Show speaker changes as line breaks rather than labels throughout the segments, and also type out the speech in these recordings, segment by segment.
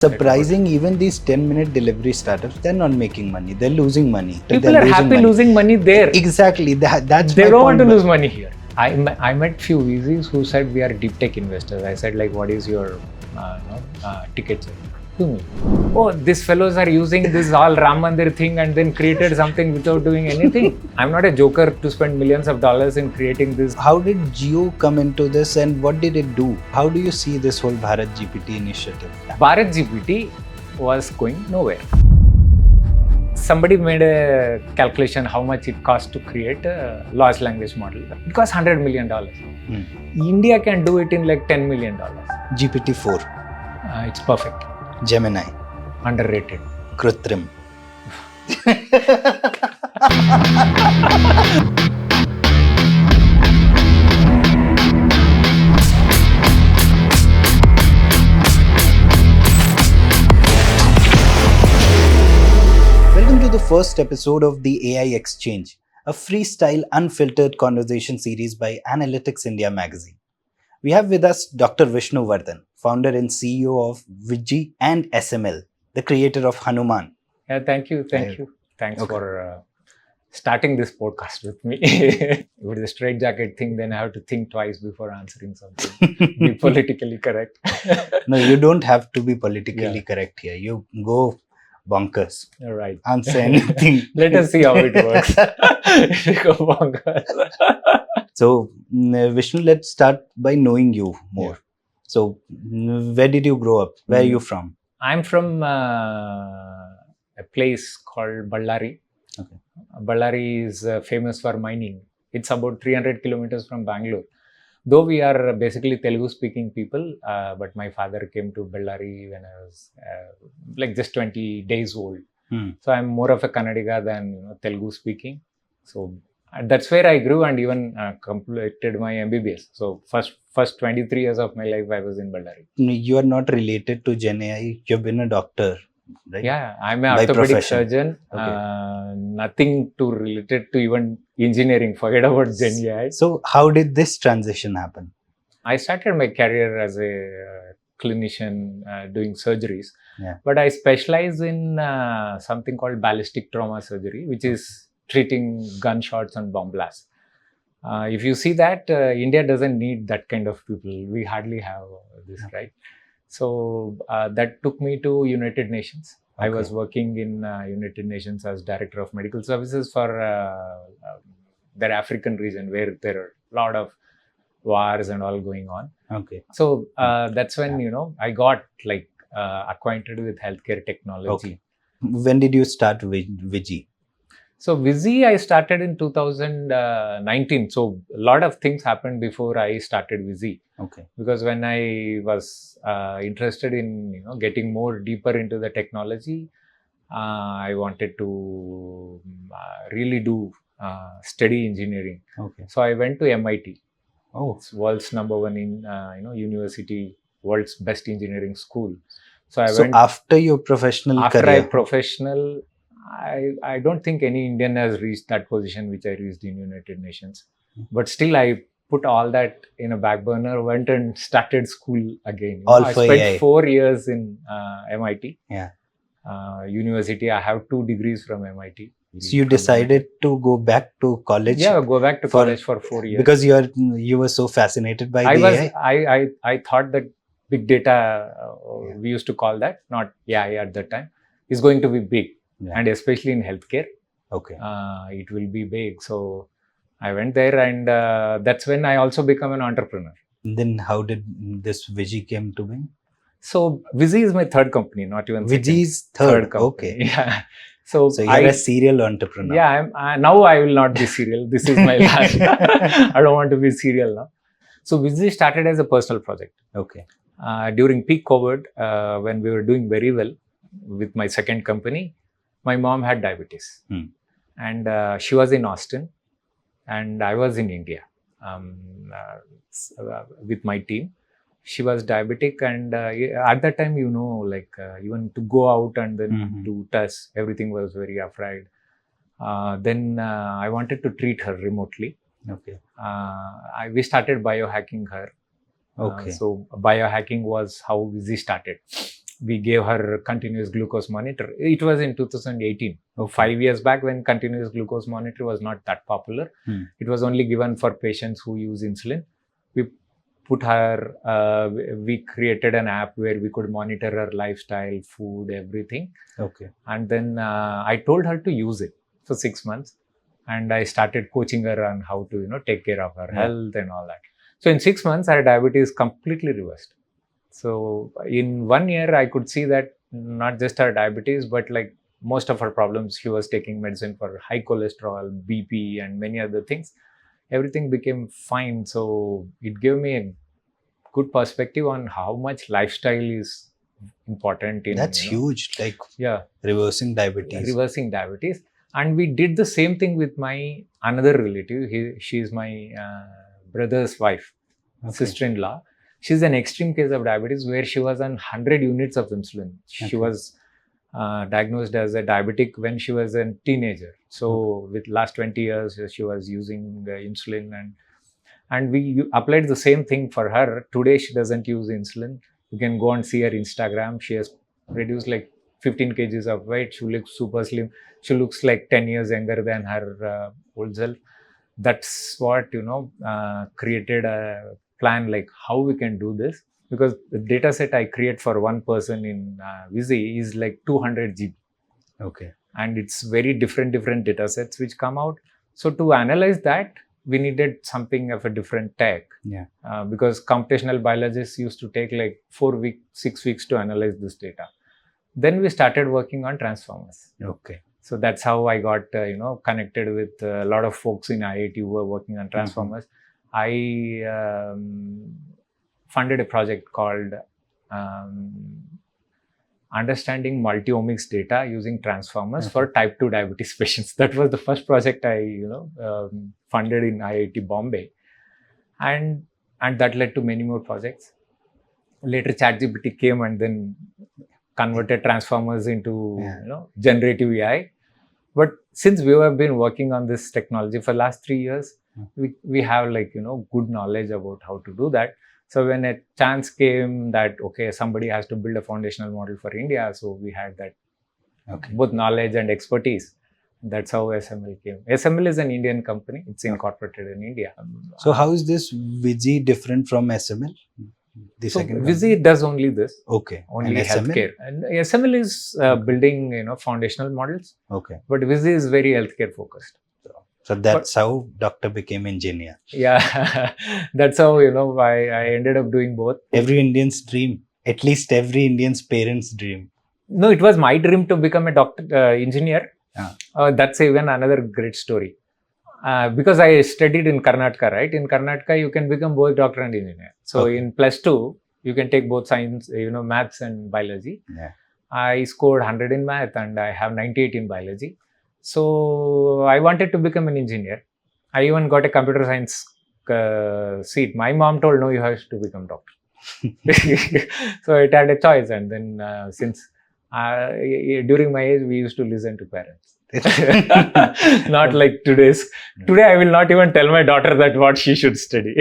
Surprising, even these 10-minute delivery startups, they're not making money. They're losing money.
People are happy losing money there.
Exactly. That's
they
my
don't
point.
want to lose money here. I met few Vizzys who said we are deep tech investors. I said like, what is your ticket? To me. Oh, these fellows are using this all Ram Mandir thing and then created something without doing anything. I'm not a joker to spend millions of dollars in creating this.
How did Jio come into this and what did it do? How do you see this whole BharatGPT initiative?
BharatGPT was going nowhere. Somebody made a calculation how much it costs to create a large language model. It costs $100 million. India can do it in like $10 million.
GPT-4.
It's perfect.
Gemini.
Underrated.
Krutrim. Welcome to the first episode of the AI Exchange, a freestyle, unfiltered conversation series by Analytics India magazine. We have with us Dr. Vishnu Vardhan, founder and CEO of Vizzhy and SML, the creator of Hanooman.
Yeah, thank you. Thanks for starting this podcast with me. With the straight jacket thing, then I have to think twice before answering something. Be politically correct.
No, you don't have to be politically correct here. You go bonkers.
All right.
Answer anything.
Let us see how it works. Go bonkers.
So, Vishnu, let's start by knowing you more.
Yeah.
So, where did you grow up? Where are you from?
I'm from a place called Ballari.
Okay.
Ballari is famous for mining. It's about 300 kilometers from Bangalore. Though we are basically Telugu-speaking people, but my father came to Ballari when I was like just 20 days old. So I'm more of a Kannadiga than Telugu-speaking. So that's where I grew and even completed my MBBS. So first 23 years of my life I was in Ballari.
You are not related to Gen AI. You've been a doctor, right?
Yeah, I'm an
By
orthopedic
profession.
surgeon.
Okay.
Nothing to related to even engineering. Forget about Gen AI.
So, how did this transition happen?
I started my career as a clinician doing surgeries,
Yeah.
but I specialize in something called ballistic trauma surgery, which is treating gunshots and bomb blasts. If you see that, India doesn't need that kind of people. We hardly have this, right? So that took me to United Nations. Okay. I was working in United Nations as Director of Medical Services for their African region, where there are a lot of wars and all going on.
Okay.
So that's when I got like acquainted with healthcare technology.
Okay. When did you start with Vizzhy?
So Vizzhy I started in 2019. So a lot of things happened before I started Vizzhy.
Okay.
Because when I was interested in getting more deeper into the technology, I wanted to really do steady engineering.
Okay.
So I went to MIT.
Oh,
It's world's number one in university, world's best engineering school. So
after your professional career,
I don't think any Indian has reached that position which I reached in United Nations. But still, I put all that in a back burner, went and started school again. I spent
AI.
4 years in MIT.
Yeah.
University. I have 2 degrees from MIT.
So you decided to go back to college?
Yeah, go back to college for 4 years.
Because you were so fascinated by AI?
I thought that big data, we used to call that, not AI at that time, is going to be big. Yeah. And especially in healthcare.
Okay.
It will be big. So I went there and that's when I also become an entrepreneur.
Then how did this Vizzhy came to be?
So Vizzhy is my third company, not even
Vizzhy's third
company.
Okay.
Yeah.
So you're a serial entrepreneur.
Yeah, now I will not be serial. This is my last. I don't want to be serial now. So Vizzhy started as a personal project.
Okay.
During peak COVID, when we were doing very well with my second company, my mom had diabetes. And she was in Austin and I was in India with my team. She was diabetic and at that time, even to go out and then do tests, everything was very afraid. Then I wanted to treat her remotely.
Okay.
We started biohacking her.
Okay.
So biohacking was how Vizzhy started. we gave her continuous glucose monitor. It was in 2018,
Okay.
5 years back, when continuous glucose monitor was not that popular. It was only given for patients who use insulin. We put her, we created an app where we could monitor her lifestyle, food, everything.
Okay.
And then I told her to use it for 6 months. And I started coaching her on how to, take care of her health and all that. So in 6 months, her diabetes completely reversed. So in 1 year, I could see that not just her diabetes, but like most of her problems, she was taking medicine for high cholesterol, BP, and many other things. Everything became fine. So it gave me a good perspective on how much lifestyle is important in.
That's huge. Like reversing diabetes.
And we did the same thing with my another relative. She's my brother's wife, sister-in-law. She's an extreme case of diabetes where she was on 100 units of insulin. She was diagnosed as a diabetic when she was a teenager. So with last 20 years, she was using insulin, and we applied the same thing for her. Today, she doesn't use insulin. You can go and see her Instagram. She has reduced like 15 kgs of weight. She looks super slim. She looks like 10 years younger than her old self. That's what, created a plan, like how we can do this. Because the data set I create for one person in Vizzhy is like 200 GB.
Okay.
And it's very different data sets which come out. So to analyze that, we needed something of a different tech. Because computational biologists used to take like 4 weeks, 6 weeks to analyze this data. Then we started working on transformers.
Okay.
So that's how I got connected with a lot of folks in IIT who were working on transformers. I funded a project called Understanding Multiomics Data Using Transformers for Type 2 Diabetes Patients. That was the first project I funded in IIT Bombay. And that led to many more projects. Later, ChatGPT came and then converted transformers into generative AI. But since we have been working on this technology for last 3 years, we have good knowledge about how to do that. So when a chance came that somebody has to build a foundational model for India, so we had that both knowledge and expertise. That's how SML came. SML is an Indian company. It's incorporated in India.
So how is this Vizzhy different from SML?
Vizzhy does only this.
Okay.
Only
and
healthcare. And SML is building foundational models.
Okay.
But Vizzhy is very healthcare focused.
So that's how doctor became engineer.
Yeah, that's how I ended up doing both.
Every Indian's dream, at least every Indian's parents' dream.
No, it was my dream to become a doctor, engineer. That's even another great story. Because I studied in Karnataka, right? In Karnataka, you can become both doctor and engineer. So in +2, you can take both science, maths and biology. I scored 100 in math and I have 98 in biology. So I wanted to become an engineer. I even got a computer science seat. My mom told, no, you have to become doctor. So it had a choice. And then since during my age, we used to listen to parents. Not like today's. Today, I will not even tell my daughter that what she should study.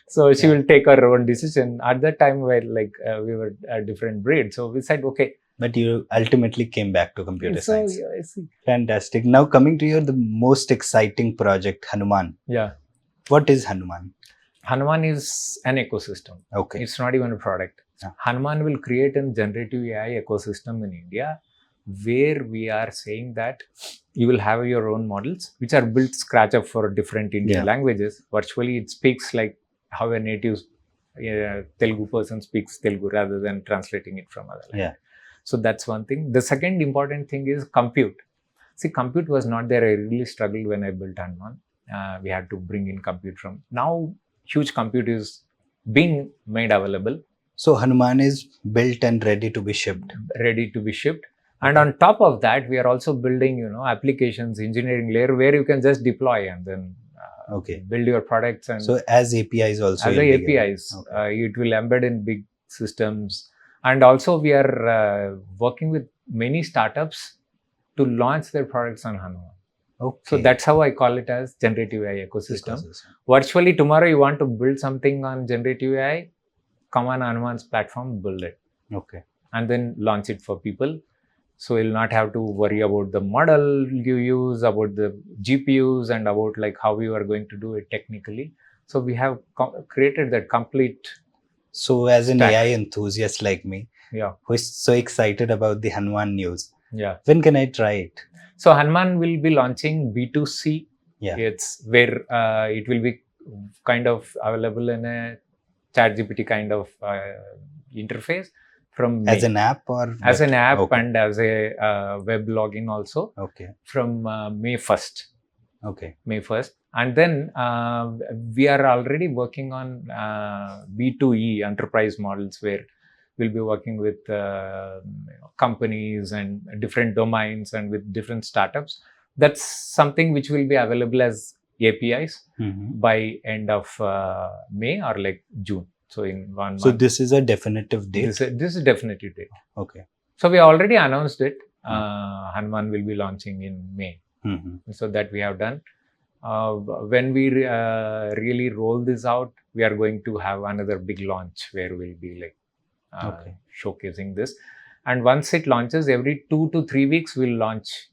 So she will take her own decision. At that time, we were a different breed. So we said, okay.
But you ultimately came back to computer science.
Yeah, I see.
Fantastic. Now coming to the most exciting project, Hanooman.
Yeah.
What is Hanooman?
Hanooman is an ecosystem.
Okay.
It's not even a product. Hanooman will create a generative AI ecosystem in India where we are saying that you will have your own models which are built scratch up for different Indian languages. Virtually, it speaks like how a native Telugu person speaks Telugu rather than translating it from other language. So that's one thing. The second important thing is compute. See, compute was not there. I really struggled when I built Hanooman. We had to bring in compute from. Now, huge compute is being made available.
So Hanooman is built and ready to be shipped.
And on top of that, we are also building, applications, engineering layer where you can just deploy and then build your products. And
so as APIs also.
As APIs, it will embed in big systems. And also we are working with many startups to launch their products on Hanooman. So that's how I call it as generative AI ecosystem. Virtually tomorrow you want to build something on generative AI, come on Hanooman's platform, build it.
Okay.
and then launch it for people. So you'll not have to worry about the model you use, about the GPUs, and about like how you are going to do it technically. So we have created that complete.
So as an
Stack.
AI enthusiast like me,
Yeah.
who is so excited about the Hanooman news,
Yeah.
when can I try it?
So Hanooman will be launching B2C.
Yeah.
It's where it will be kind of available in a ChatGPT kind of interface from
As
May.
an app or
As
what?
an app
Okay.
and as a web login also.
Okay.
From May 1st.
Okay.
May 1st. And then we are already working on B2E enterprise models where we'll be working with companies and different domains and with different startups. That's something which will be available as APIs by end of May or like June. So in 1 month.
So this is a definitive date?
This is definitive date.
Okay.
So we already announced it. Hanooman will be launching in May. So that we have done. When we really roll this out, we are going to have another big launch where we'll be like showcasing this. And once it launches, every 2 to 3 weeks, we'll launch,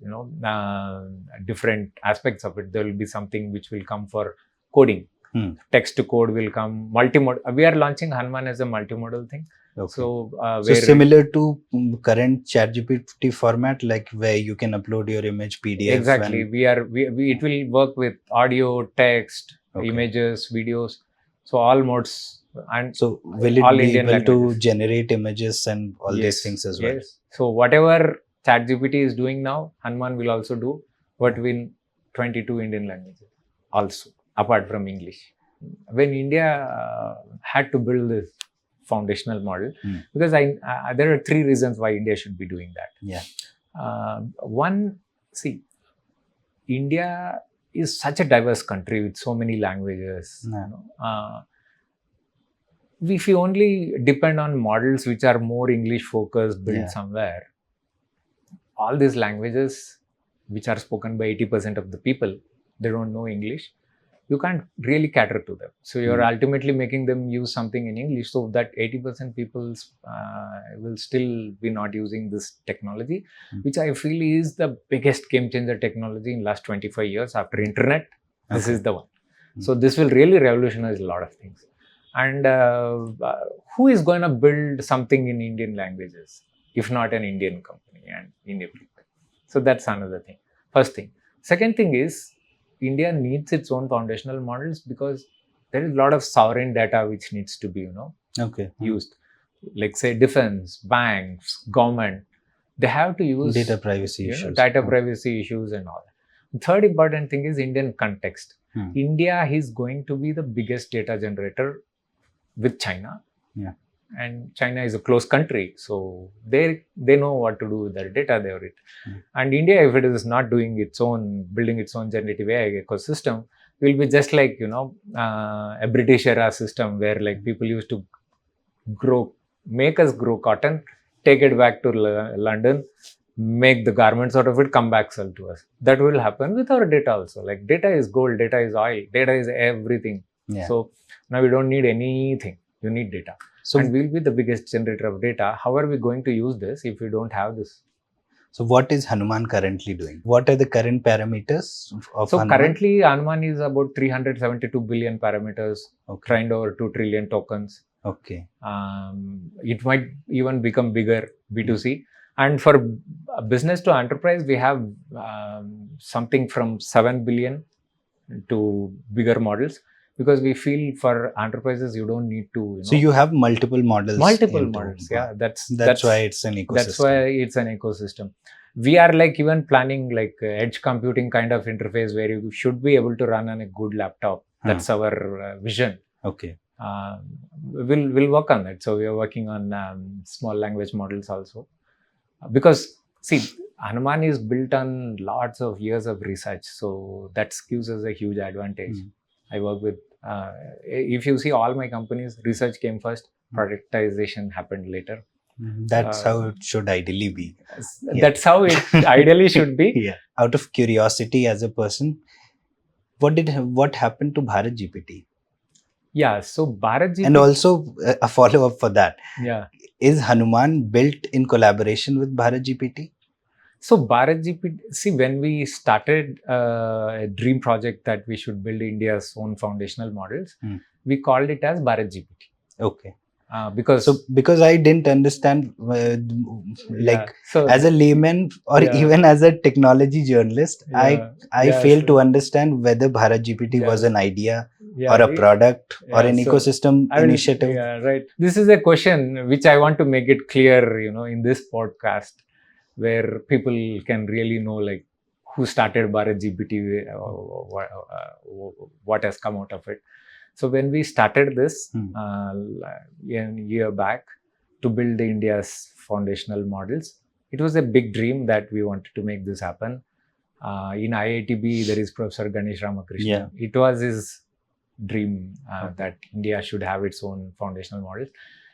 different aspects of it. There will be something which will come for coding. Text to code will come. Multimodal. We are launching Hanooman as a multimodal thing.
Okay.
So
similar to current ChatGPT format, like where you can upload your image, PDF.
Exactly. It will work with audio, text, images, videos. So all modes. And
so will it be able to generate images and all these things as well?
Yes. So whatever ChatGPT is doing now, Hanooman will also do, but in 22 Indian languages also, apart from English. When India had to build this foundational model, because there are 3 reasons why India should be doing that.
Yeah.
One, see, India is such a diverse country with so many languages. If you only depend on models which are more English focused, built somewhere, all these languages which are spoken by 80% of the people, they don't know English. You can't really cater to them. So you're ultimately making them use something in English, so that 80% people will still be not using this technology, which I feel is the biggest game changer technology in last 25 years after internet. This is the one. So this will really revolutionize a lot of things. And who is going to build something in Indian languages, if not an Indian company and Indian people? So that's another thing. First thing. Second thing is, India needs its own foundational models because there is a lot of sovereign data which needs to be, used. Like say defense, banks, government, they have to use
data privacy issues.
Data privacy issues and all. The third important thing is Indian context. India is going to be the biggest data generator with China. Yeah. And China is a close country, so they know what to do with their data. They have it. And India, if it is not doing its own, building its own generative AI ecosystem, will be just like a British era system where like people used to make us grow cotton, take it back to London, make the garments out of it, come back, sell to us. That will happen with our data also. Like data is gold, data is oil, data is everything. Yeah. So now we don't need anything. You need data. So, and we'll be the biggest generator of data. How are we going to use this if we don't have this?
So what is Hanooman currently doing? What are the current parameters of Hanooman?
Currently Hanooman is about 372 billion parameters, trained over 2 trillion tokens.
Okay.
It might even become bigger, B2C. And for business to enterprise, we have something from 7 billion to bigger models. Because we feel for enterprises, you don't need to.
So you have multiple models.
Multiple models, yeah. That's
why it's an ecosystem.
That's why it's an ecosystem. We are like even planning like edge computing kind of interface where you should be able to run on a good laptop. That's our vision.
Okay.
We'll work on that. So we are working on small language models also. Because see, Hanooman is built on lots of years of research. So that gives us a huge advantage. I work with, if you see all my companies, research came first, productization happened later.
That's how it should ideally be.
That's how it ideally should be.
Yeah. Out of curiosity as a person, what happened to BharatGPT?
Yeah, so BharatGPT.
And also a follow-up for that.
Yeah.
Is Hanooman built in collaboration with BharatGPT?
So BharatGPT, see, when we started a dream project that we should build India's own foundational models, we called it as BharatGPT.
Okay.
Because
I didn't understand, as a layman or even as a technology journalist, I failed to understand whether BharatGPT was an idea or a product or an ecosystem initiative.
Yeah, right. This is a question which I want to make it clear, in this podcast, where people can really know like who started BharatGPT, what has come out of it. So when we started this a year back to build India's foundational models, it was a big dream that we wanted to make this happen. In IITB, there is Professor Ganesh Ramakrishnan.
Yeah.
It was his dream that India should have its own foundational models.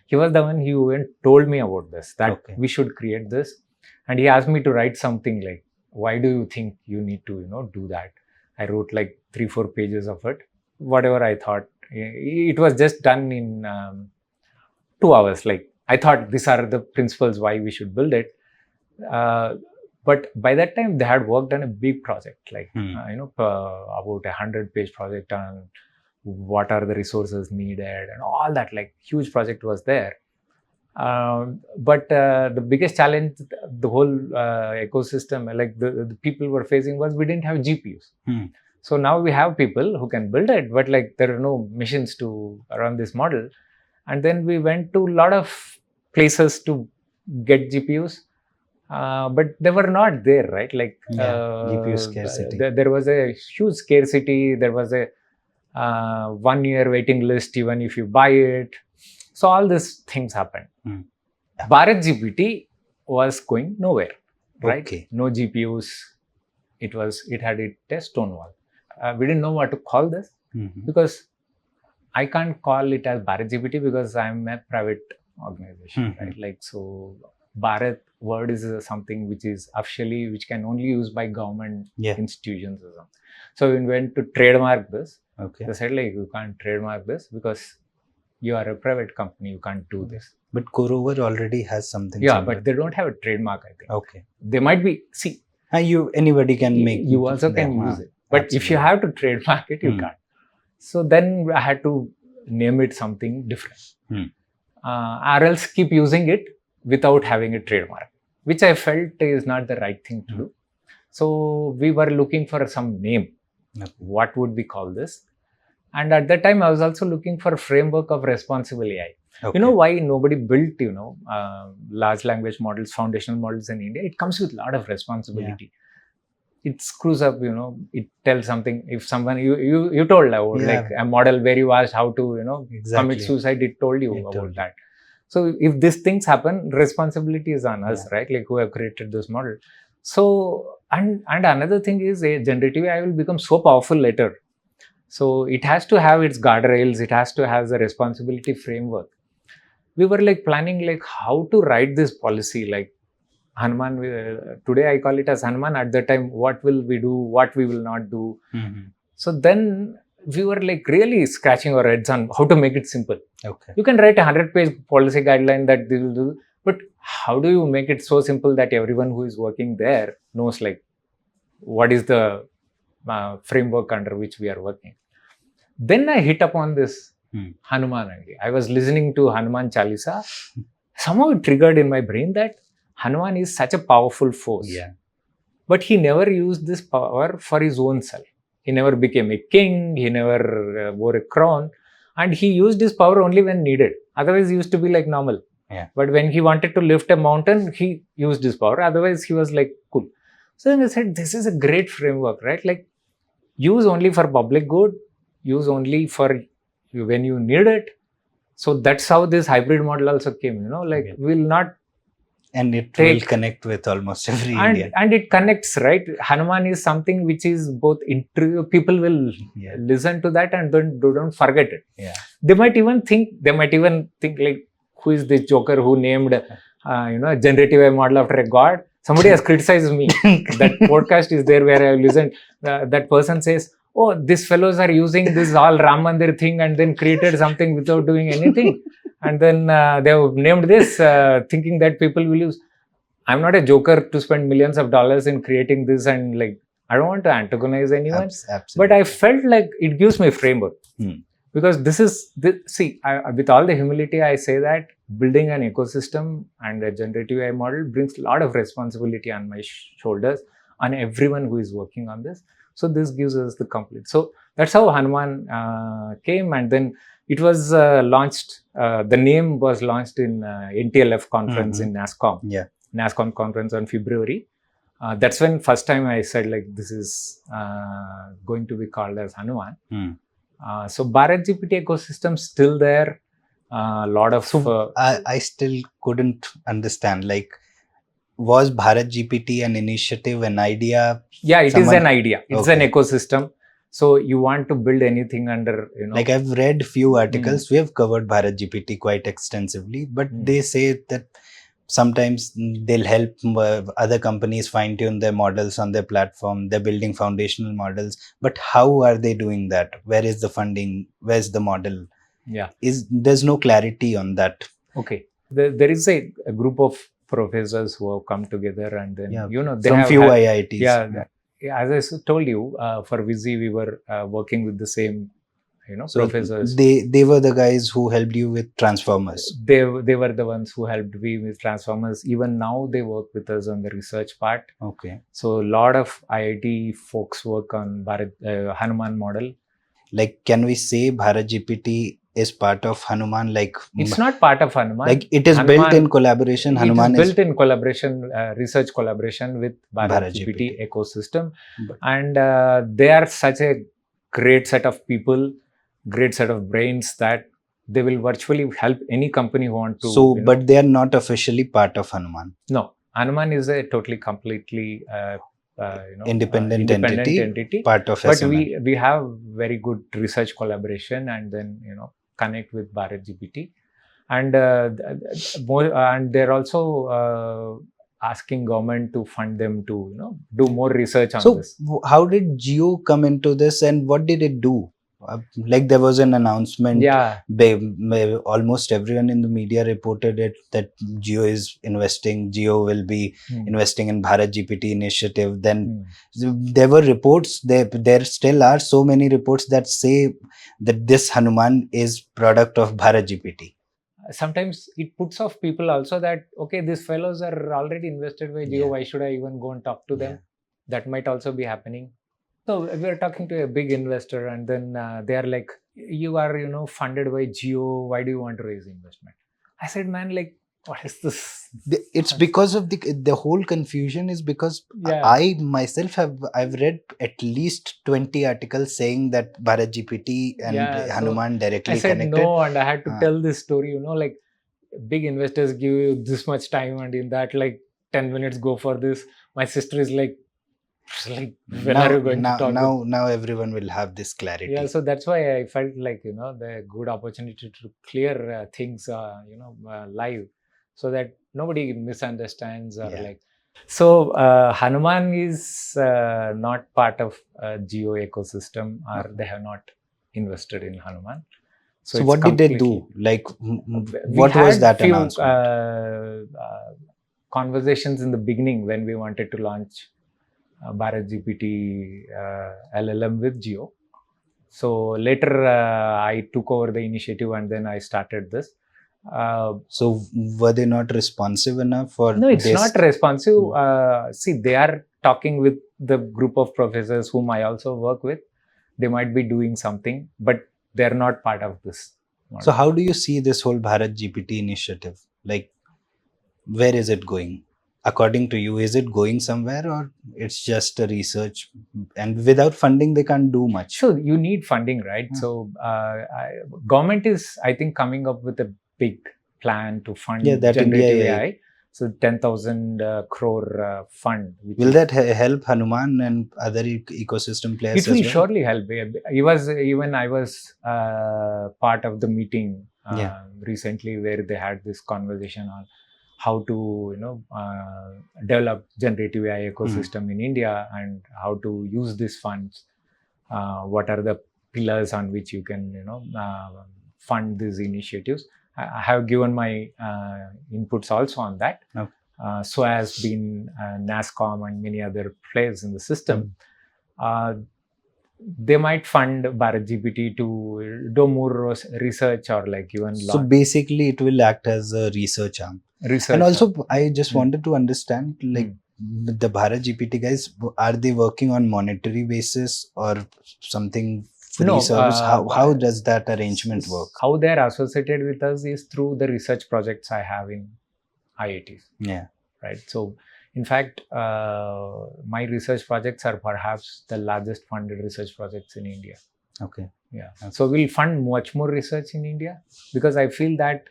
He was the one who told me about this, that we should create this. And he asked me to write something like, why do you think you need to, do that? I wrote like 3-4 pages of it. Whatever I thought, it was just done in 2 hours. Like, I thought these are the principles why we should build it. But by that time, they had worked on a big project, like, about 100-page project on what are the resources needed and all that, like huge project was there. But the biggest challenge the whole ecosystem, like the people were facing, was we didn't have GPUs. So now we have people who can build it, but like there are no machines to run this model. And then we went to a lot of places to get GPUs, but they were not there, right? Like
GPU scarcity.
There was a huge scarcity. There was a 1-year waiting list even if you buy it. So all these things happened. BharatGPT was going nowhere, right?
Okay.
No GPUs. It had a stone wall. We didn't know what to call this because I can't call it as BharatGPT because I'm a private organization, right? Like, so Bharat word is something which is officially, which can only used by government institutions or something. So we went to trademark this. They said like, you can't trademark this because you are a private company, you can't do this.
But Corover already has something.
Yeah, similar. But they don't have a trademark, I think.
Okay.
They might be, see.
Anybody can make.
You also can use it. But absolutely. If you have to trademark it, you can't. So then I had to name it something different. Or else keep using it without having a trademark, which I felt is not the right thing to do. So we were looking for some name. What would we call this? And at that time, I was also looking for a framework of responsible AI. You know why nobody built, large language models, foundational models in India? It comes with a lot of responsibility. It screws up, it tells something. If someone, you told about like a model where you asked how to, commit suicide, it told you about that. So if these things happen, responsibility is on us, right? Like who have created this model. So, and another thing is a generative AI will become so powerful later. So it has to have its guardrails. It has to have the responsibility framework. We were like planning like how to write this policy, like Hanooman, today I call it as Hanooman. At that time, what will we do? What we will not do? So then we were like really scratching our heads on how to make it simple. You can write a 100-page policy guideline that they will do, but how do you make it so simple that everyone who is working there knows like what is the framework under which we are working? Then I hit upon this Hanooman idea. I was listening to Hanooman Chalisa. Somehow it triggered in my brain that Hanooman is such a powerful force. But he never used this power for his own self. He never became a king. He never wore a crown. And he used his power only when needed. Otherwise, he used to be like normal. But when he wanted to lift a mountain, he used his power. Otherwise, he was like cool. So then I said, this is a great framework, right? Like, use only for public good. Use only for when you need it. So that's how this hybrid model also came, like we'll not.
And it will connect with almost every Indian.
And it connects, right? Hanooman is something which is both people will listen to that and don't forget it. They might even think like, who is this joker who named, a generative AI model after a god? Somebody has criticized me. That podcast is there where I listened. That person says, oh, these fellows are using this all Ram Mandir thing and then created something without doing anything. And then they have named this thinking that people will use. I'm not a joker to spend millions of dollars in creating this, and like I don't want to antagonize anyone, but I felt like it gives me a framework. Because this is, with all the humility, I say that building an ecosystem and a generative AI model brings a lot of responsibility on my shoulders, on everyone who is working on this. So this gives us the complete. So that's how Hanooman came, and then it was launched. The name was launched in NTLF conference in NASSCOM. NASSCOM conference on February. That's when first time I said like this is going to be called as Hanooman. So BharatGPT ecosystem still there. A lot of.
I still couldn't understand. Like, was BharatGPT an initiative, an idea?
Yeah, it is an idea. It's an ecosystem. So you want to build anything under,
Like I've read few articles. We have covered BharatGPT quite extensively, but they say that sometimes they'll help other companies fine tune their models on their platform. They're building foundational models, but how are they doing that? Where is the funding? Where's the model?
Yeah,
there's no clarity on that.
Okay, there is a group of professors who have come together, and then they
from
have
few IITs.
As I told you, for Vizzhy we were working with the same professors.
They were the guys who helped you with transformers.
They were the ones who helped me with transformers. Even now they work with us on the research part.
Okay.
So a lot of IIT folks work on Hanooman model.
Like, can we say BharatGPT is part of Hanooman? Like,
it's not part of Hanooman.
Like, it is built in collaboration. Hanooman
is built in collaboration, research collaboration with BharatGPT ecosystem, and they are such a great set of people, great set of brains that they will virtually help any company who want to.
So, but they are not officially part of Hanooman.
No, Hanooman is a completely
independent entity, part of.
But we have very good research collaboration, and then connect with BharatGPT, and and they're also asking government to fund them to do more research on this.
So how did Jio come into this, and what did it do? Like, there was an announcement. Almost everyone in the media reported it, that Jio is investing. Jio will be investing in BharatGPT initiative. Then there were reports. There still are so many reports that say that this Hanooman is product of BharatGPT.
Sometimes it puts off people also that, okay, these fellows are already invested by Jio. Why should I even go and talk to them? That might also be happening. So we are talking to a big investor, and then they are like, you are funded by Jio. Why do you want to raise investment? I said, man, like, what is this?
It's because of the whole confusion is because I myself I've read at least 20 articles saying that BharatGPT and Hanooman directly
I said
connected.
No, and I had to tell this story, like big investors give you this much time, and in that like 10 minutes go for this. My sister is like, when are you going to talk?
Now everyone will have this clarity.
Yeah, so that's why I felt like the good opportunity to clear things live, so that nobody misunderstands or like. So Hanooman is not part of Jio ecosystem, or they have not invested in Hanooman.
So what did they do? Like, what was that announcement?
Conversations in the beginning when we wanted to launch BharatGPT LLM with Jio. So later I took over the initiative, and then I started this.
So were they not responsive enough? Or
no, it's not responsive. See, they are talking with the group of professors whom I also work with. They might be doing something, but they're not part of this model.
So how do you see this whole BharatGPT initiative? Like, where is it going? According to you, is it going somewhere, or it's just a research, and without funding they can't do much?
So you need funding, right? So government is, I think, coming up with a big plan to fund generative AI. So 10,000 crore fund.
Will that help Hanooman and other ecosystem players?
It will surely help. I was part of the meeting recently where they had this conversation on how to develop generative AI ecosystem in India, and how to use these funds. What are the pillars on which you can fund these initiatives? I have given my inputs also on that.
Okay.
So has been NASCOM and many other players in the system. They might fund BharatGPT to do more research or like even
So basically, it will act as a research arm.
research.
And also, I just wanted to understand, like the BharatGPT guys, are they working on monetary basis or something free
No,
service? How does that arrangement work?
How they are associated with us is through the research projects I have in IITs.
Yeah.
Right. So, in fact, my research projects are perhaps the largest funded research projects in India.
Okay.
Yeah.
Okay.
So we'll fund much more research in India because I feel that.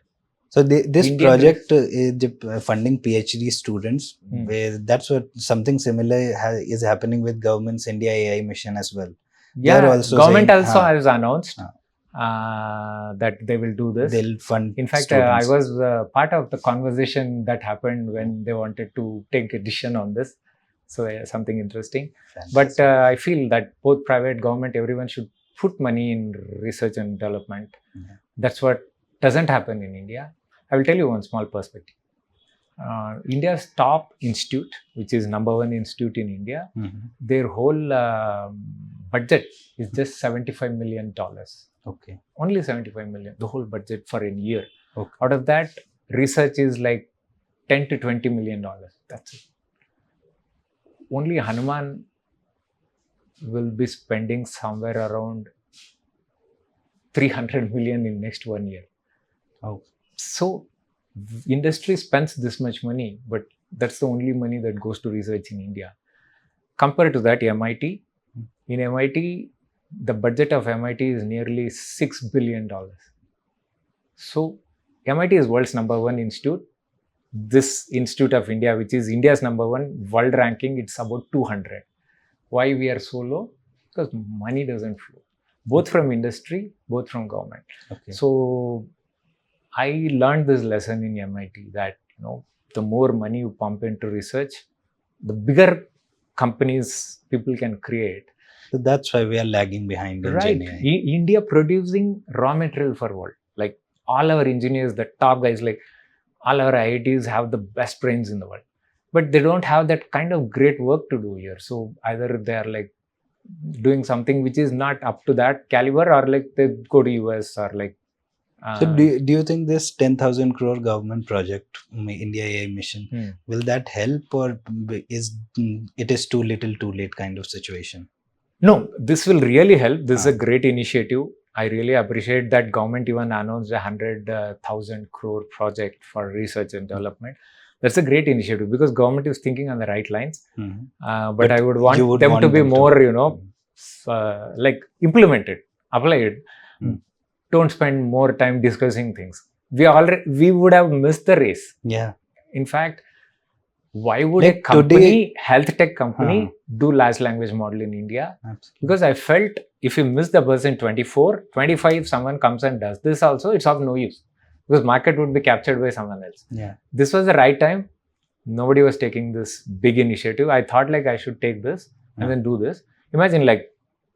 So this
Indian
project is funding PhD students. Where that's what something similar is happening with government's IndiaAI mission as well.
Yeah,
also
government
saying,
also has announced that they will do this.
They'll fund.
In fact,
students.
I was part of the conversation that happened when they wanted to take a decision on this. So something interesting. Fantastic. But I feel that both private, government, everyone should put money in research and development. Yeah. That's what doesn't happen in India. I will tell you one small perspective. India's top institute, which is #1 institute in India, their whole budget is just $75 million.
Okay.
Only 75 million, the whole budget for a year.
Okay.
Out of that, research is like $10 to $20 million. That's it. Only Hanooman will be spending somewhere around 300 million in next 1 year.
Oh.
So industry spends this much money, but that's the only money that goes to research in India. Compared to that, MIT, in MIT, the budget of MIT is nearly $6 billion. So MIT is world's #1 institute. This Institute of India, which is India's #1 world ranking, it's about 200. Why we are so low? Because money doesn't flow, both from industry, both from government. Okay. So I learned this lesson in MIT that the more money you pump into research, the bigger companies people can create.
So that's why we are lagging behind.
Right. India producing raw material for world. Like all our engineers, the top guys, like all our IITs have the best brains in the world. But they don't have that kind of great work to do here. So either they are like doing something which is not up to that caliber, or like they go to US or like.
So do you think this 10,000 crore government project, IndiaAI mission, will that help, or is it too little too late kind of situation?
No, this will really help. This is a great initiative. I really appreciate that government even announced a 100,000 crore project for research and development. That's a great initiative because government is thinking on the right lines. But I would want them to be more, like implemented, applied. Don't spend more time discussing things. We would have missed the race.
Yeah.
In fact, why would a company, health tech company, do large language model in India? Absolutely. Because I felt if you miss the bus in 24, 25, someone comes and does this also, it's of no use. Because market would be captured by someone else.
Yeah.
This was the right time. Nobody was taking this big initiative. I thought like I should take this and then do this. Imagine like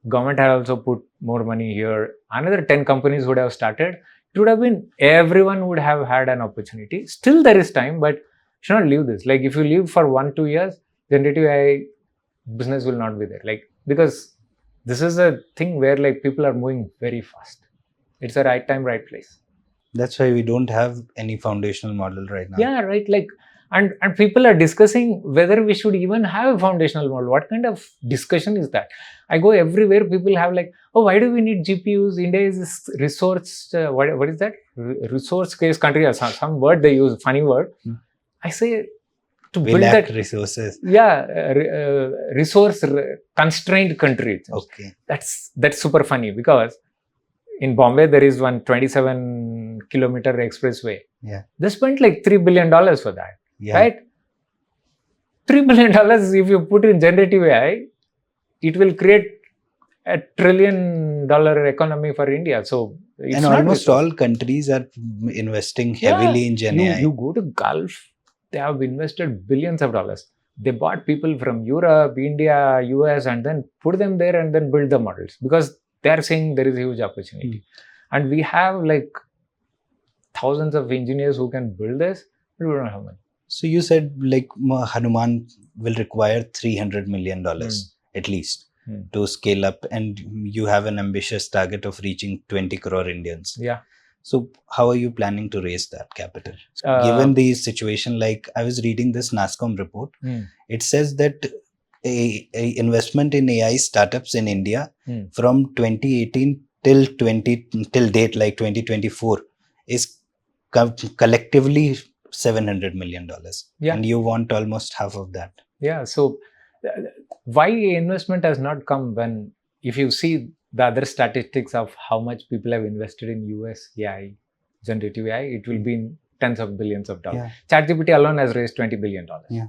government had also put more money here. Another 10 companies would have started. It would have been, everyone would have had an opportunity. Still there is time, but you should not leave this. Like if you leave for 1-2 years, generative AI business will not be there. Like, because this is a thing where like people are moving very fast. It's a right time, right place.
That's why we don't have any foundational model right now.
Yeah, right. Like, and people are discussing whether we should even have a foundational model. What kind of discussion is that? I go everywhere, people have like, oh, why do we need GPUs? India is this resource, what is that? Resource case country or some word they use, funny word. I say, to
we
build
lack
that
resources.
Yeah, resource constrained country.
Okay.
That's super funny because in Bombay there is one 27-kilometer expressway.
Yeah.
They spent like $3 billion for that.
Yeah.
Right? $3 billion if you put in generative AI, it will create $1 trillion economy for India. So it's
and almost all countries are investing heavily in Gen AI.
You go to Gulf, they have invested billions of dollars. They bought people from Europe, India, US, and then put them there and then build the models because they are saying there is a huge opportunity. And we have like thousands of engineers who can build this, but we don't have money.
So you said like Hanuman will require $300 million at least to scale up, and you have an ambitious target of reaching 20 crore Indians.
Yeah.
So how are you planning to raise that capital? Given the situation, like I was reading this NASSCOM report, it says that a investment in AI startups in India from 2018 till date, like 2024, is collectively $700 million.
Yeah.
And you want almost half of that.
Yeah. So why investment has not come when, if you see the other statistics of how much people have invested in US AI, generative AI, it will be in tens of billions of dollars.
Yeah.
ChatGPT alone has raised $20 billion.
Yeah.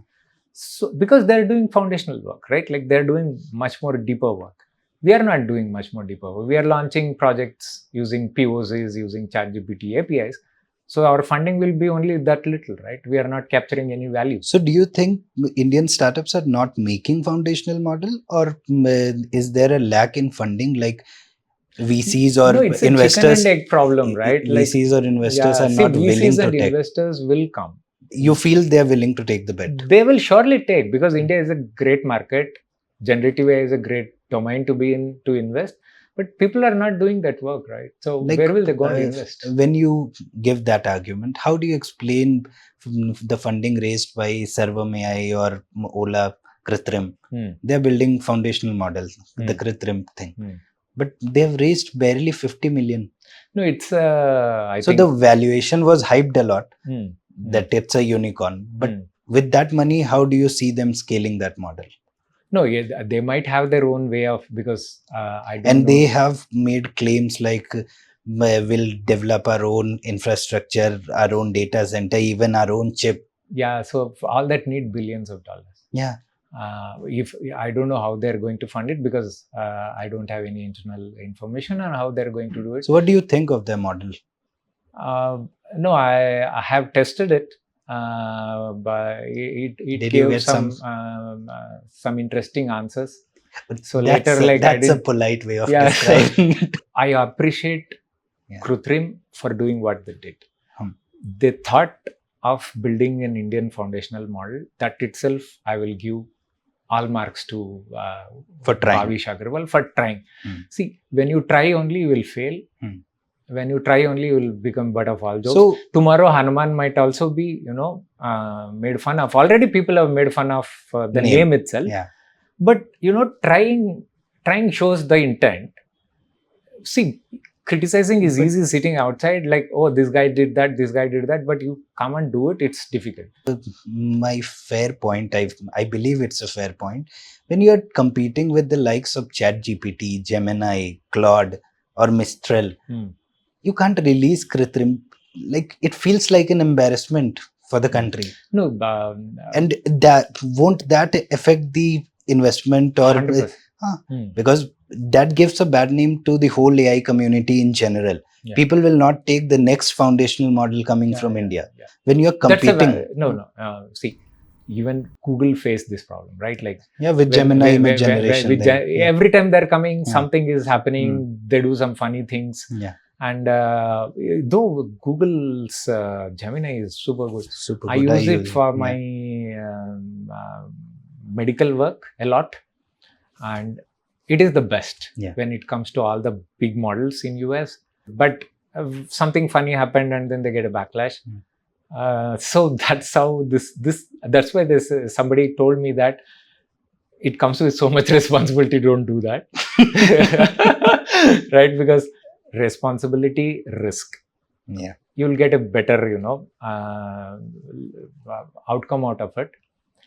So because they're doing foundational work, right? Like they're doing much more deeper work. We are not doing much more deeper work. We are launching projects using POCs, using ChatGPT APIs. So our funding will be only that little, right? We are not capturing any value.
So do you think Indian startups are not making foundational model, or is there a lack in funding, like VCs or
no, it's
investors?
A chicken and egg problem, right?
VCs or investors are
see,
not
VCs
willing to
and
take.
Investors will come.
You feel they are willing to take the bet?
They will surely take, because India is a great market. Generative AI is a great domain to be in, to invest. But people are not doing that work, right? So
Like,
where will they go and invest?
When you give that argument, how do you explain the funding raised by Sarvam AI or Ola, Krutrim? They're building foundational models, the Krutrim thing. But they've raised barely 50 million.
No, it's
I think the valuation was hyped a lot, that it's a unicorn. But with that money, how do you see them scaling that model?
No, yeah, they might have their own way of, because I don't
and
know.
They have made claims like we'll develop our own infrastructure, our own data center, even our own chip.
Yeah, so all that need billions of dollars.
Yeah.
If I don't know how they're going to fund it, because I don't have any internal information on how they're going to do it.
So what do you think of their model?
No, I have tested it. But it gave some interesting answers. So later, like
that's a polite way of describing it.
I appreciate Krutrim for doing what they did. They thought of building an Indian foundational model. That itself, I will give all marks to
for trying.
Bhavish Agrawal for trying. See, when you try only, you will fail. When you try only, you will become butt of all jokes. So tomorrow, Hanuman might also be, made fun of. Already people have made fun of the name itself.
Yeah.
But, trying shows the intent. See, criticizing is easy sitting outside, like, oh, this guy did that, but you come and do it, it's difficult.
My fair point, I believe it's a fair point. When you're competing with the likes of ChatGPT, Gemini, Claude, or Mistral, you can't release Krutrim. Like, it feels like an embarrassment for the country.
No,
and won't that affect the investment, or because that gives a bad name to the whole AI community in general. Yeah. People will not take the next foundational model coming from India. Yeah. When you're competing,
see, even Google faced this problem, right? Like,
with Gemini image generation.
Every time they're coming, something is happening. They do some funny things.
Yeah.
And though Google's Gemini is super good. I use it for my medical work a lot, and it is the best when it comes to all the big models in US. But something funny happened, and then they get a backlash. So that's how that's why somebody told me that it comes with so much responsibility. Don't do that. Right? Because responsibility, risk.
Yeah.
You'll get a better, outcome out of it.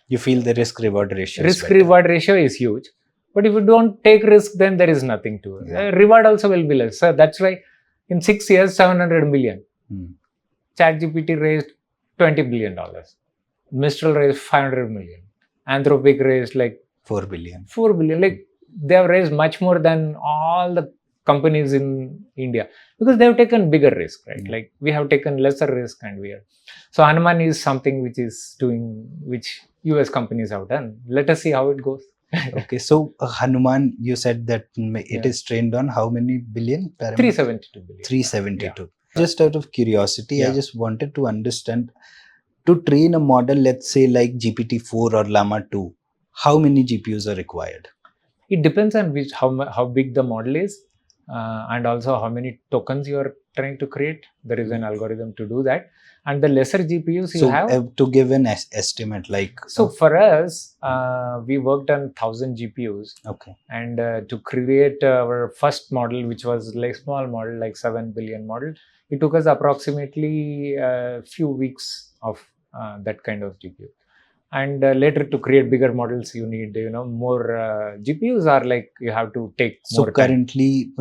You feel the risk-reward ratio.
Risk-reward ratio is huge. But if you don't take risk, then there is nothing to it. Yeah. Reward also will be less. So that's why in 6 years, 700 million. ChatGPT raised $20 billion. Mistral raised 500 million. Anthropic raised like
4 billion.
4 billion. Like, they have raised much more than all the companies in India, because they have taken bigger risk, right? Like, we have taken lesser risk, and we are. So Hanuman is something which US companies have done. Let us see how it goes.
Okay, so Hanuman, you said that it is trained on how many billion parameters?
372 billion.
372. Just out of curiosity, I
Yeah.
just wanted to understand, to train a model, let's say like GPT-4 or Llama 2, how many GPUs are required?
It depends on how big the model is, and also how many tokens you are trying to create. There is an algorithm to do that, and the lesser GPUs you
So
have.
to give an estimate, like
So for us, we worked on 1,000 GPUs,
okay,
and to create our first model, which was like small model, like 7 billion model, it took us approximately a few weeks of that kind of GPU. And later, to create bigger models, you need more GPUs. Are like you have to take
so
more time.
currently,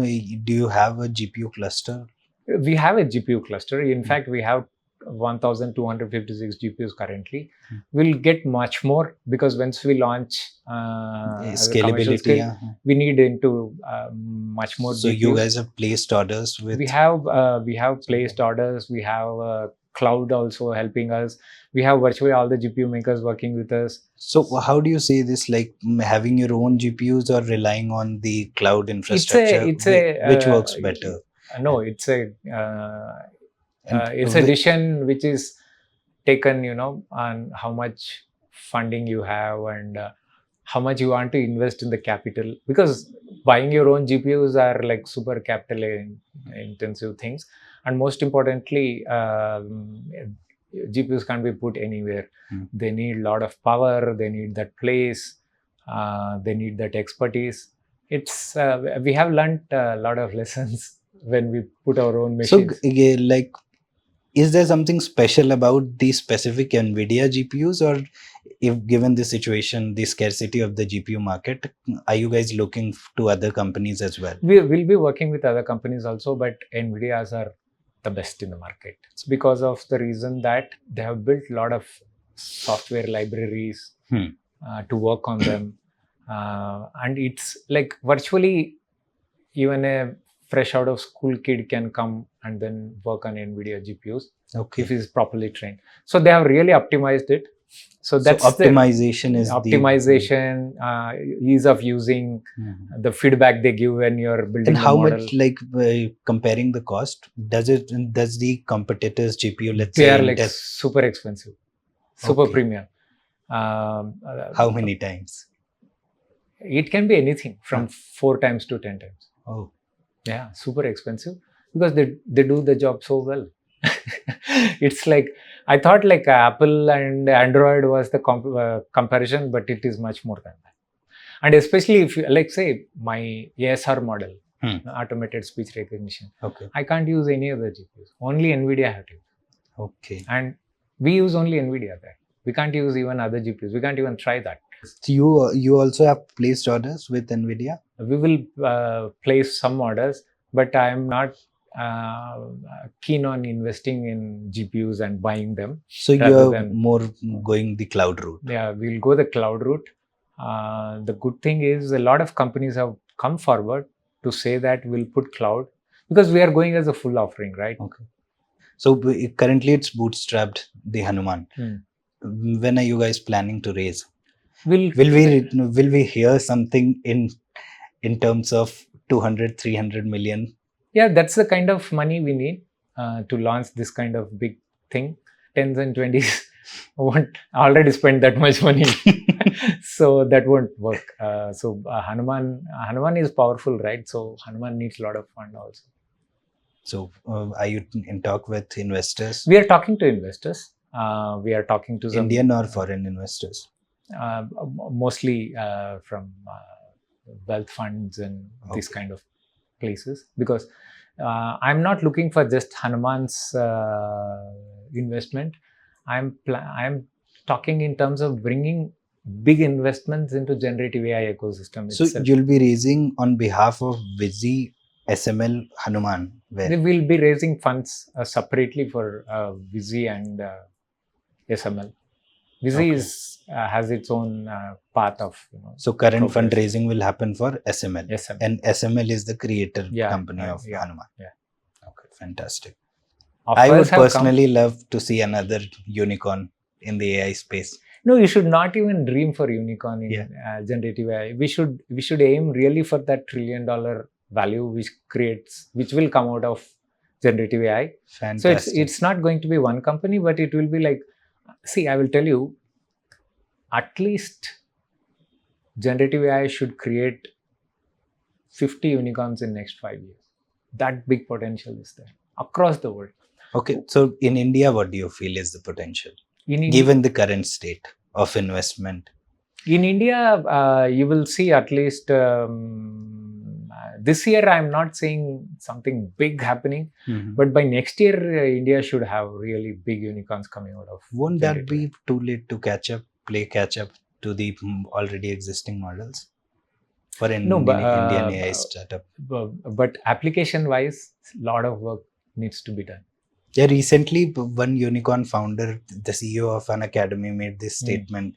do you have a GPU cluster?
We have a GPU cluster. In fact, we have 1,256 GPUs currently. We'll get much more, because once we launch as a commercial
Scalability,
scale,
yeah.
we need into much more
So
GPUs.
you guys have placed orders with?
We have placed orders. We have cloud also helping us. We have virtually all the GPU makers working with us.
So how do you say this, like having your own GPUs or relying on the cloud infrastructure? Which works better?
No, it's a decision which is taken, on how much funding you have, and how much you want to invest in the capital, because buying your own GPUs are like super capital intensive things, and most importantly, GPUs can't be put anywhere. They need a lot of power, they need that place, they need that expertise. It's we have learned a lot of lessons when we put our own machines.
So like, is there something special about the specific Nvidia GPUs, or if given the situation, the scarcity of the GPU market, are you guys looking to other companies as well?
We will be working with other companies also, but Nvidia's are the best in the market. It's because of the reason that they have built a lot of software libraries to work on them, and it's like virtually even a fresh out of school kid can come and then work on Nvidia GPUs if he's properly trained. So they have really optimized it. So that's
optimization is
optimization, ease of using, the feedback they give when you're building.
And how
the model.
much, like comparing the cost, does the competitors GPU, let's
they
say,
are like super expensive, super premium.
How many times?
It can be anything from 4 times to 10 times.
Oh,
yeah, super expensive, because they do the job so well. It's like, I thought like Apple and Android was the comparison, but it is much more than that. And especially if you, like, say my ASR model, automated speech recognition, I can't use any other GPUs. Only Nvidia have to use.
Okay.
And we use only Nvidia there. We can't use even other GPUs. We can't even try that.
So you also have placed orders with Nvidia?
We will place some orders, but I am not keen on investing in GPUs and buying them.
So you're more going the cloud route?
Yeah, we'll go the cloud route. The good thing is a lot of companies have come forward to say that we'll put cloud, because we are going as a full offering, right?
Okay. So currently it's bootstrapped, the Hanooman. When are you guys planning to raise? Will we hear something in terms of 200, 300 million?
Yeah, that's the kind of money we need to launch this kind of big thing. 10s and 20s won't already spend that much money. So that won't work. So Hanooman is powerful, right? So Hanooman needs a lot of fund also.
So are you in talk with investors?
We are talking to investors. We are talking to some
Indian or foreign investors?
Mostly from wealth funds and this kind of places, because I'm not looking for just Hanooman's investment. I'm talking in terms of bringing big investments into generative AI ecosystem.
So you'll be raising on behalf of Vizzhy, SML, Hanooman?
They will be raising funds separately for Vizzhy and SML. Vizzhy has its own path of.
So current fundraising will happen for SML. And SML is the creator company of Hanooman.
Yeah.
Okay, fantastic. I would personally love to see another unicorn in the AI space.
No, you should not even dream for unicorn in generative AI. We should aim really for that $1 trillion value which will come out of generative AI.
Fantastic.
So it's not going to be one company, but it will be like, see, I will tell you, at least generative AI should create 50 unicorns in next 5 years. That big potential is there across the world.
Okay, so in India, what do you feel is the potential,
In
given the current state of investment?
In India, you will see at least this year, I'm not seeing something big happening, but by next year, India should have really big unicorns coming out of.
Won't that be too late to play catch up to the already existing models for an Indian AI startup?
But application-wise, a lot of work needs to be done.
Yeah, recently one unicorn founder, the CEO of an academy, made this statement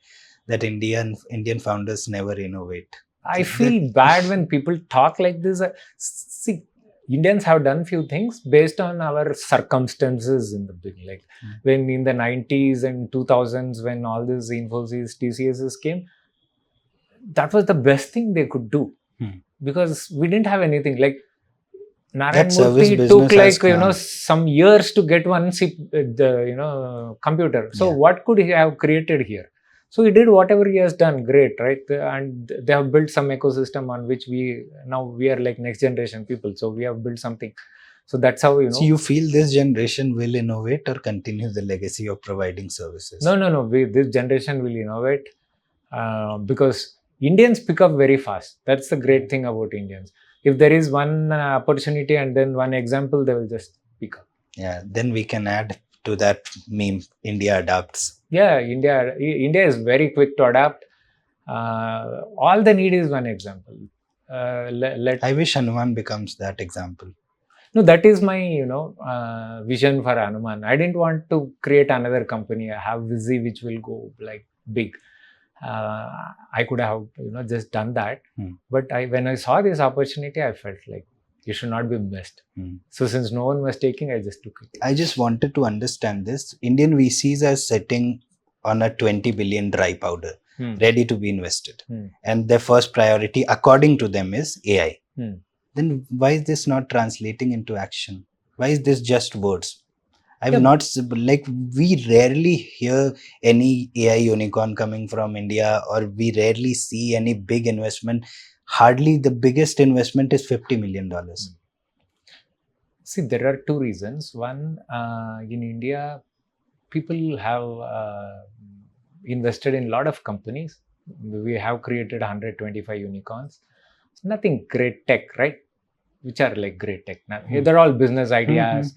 that Indian founders never innovate.
I feel bad when people talk like this. See, Indians have done few things based on our circumstances in the beginning. Like when in the 90s and 2000s, when all these Infosys, TCSs came, that was the best thing they could do because we didn't have anything. Like Narayan Murthy took like some years to get one computer. So what could he have created here? So he did whatever he has done, great, right? And they have built some ecosystem on which we are like next generation people. So we have built something. So that's how
So you feel this generation will innovate or continue the legacy of providing services?
No. This generation will innovate because Indians pick up very fast. That's the great thing about Indians. If there is one opportunity and then one example, they will just pick up.
Yeah, then we can add to that meme, India adapts.
Yeah, India is very quick to adapt. All they need is one example.
I wish Hanooman becomes that example.
No, that is my vision for Hanooman. I didn't want to create another company. I have Vizzhy, which will go like big. I could have just done that, but when I saw this opportunity, I felt like you should not be missed. So since no one was taking, I just took it.
I just wanted to understand this. Indian VCs are sitting on a 20 billion dry powder, ready to be invested, and their first priority, according to them, is AI. Then why is this not translating into action? Why is this just words? We rarely hear any AI unicorn coming from India, or we rarely see any big investment. Hardly the biggest investment is $50 million.
See, there are two reasons. One, in India, people have invested in a lot of companies. We have created 125 unicorns. Nothing great tech, right? Which are like great tech. They're all business ideas,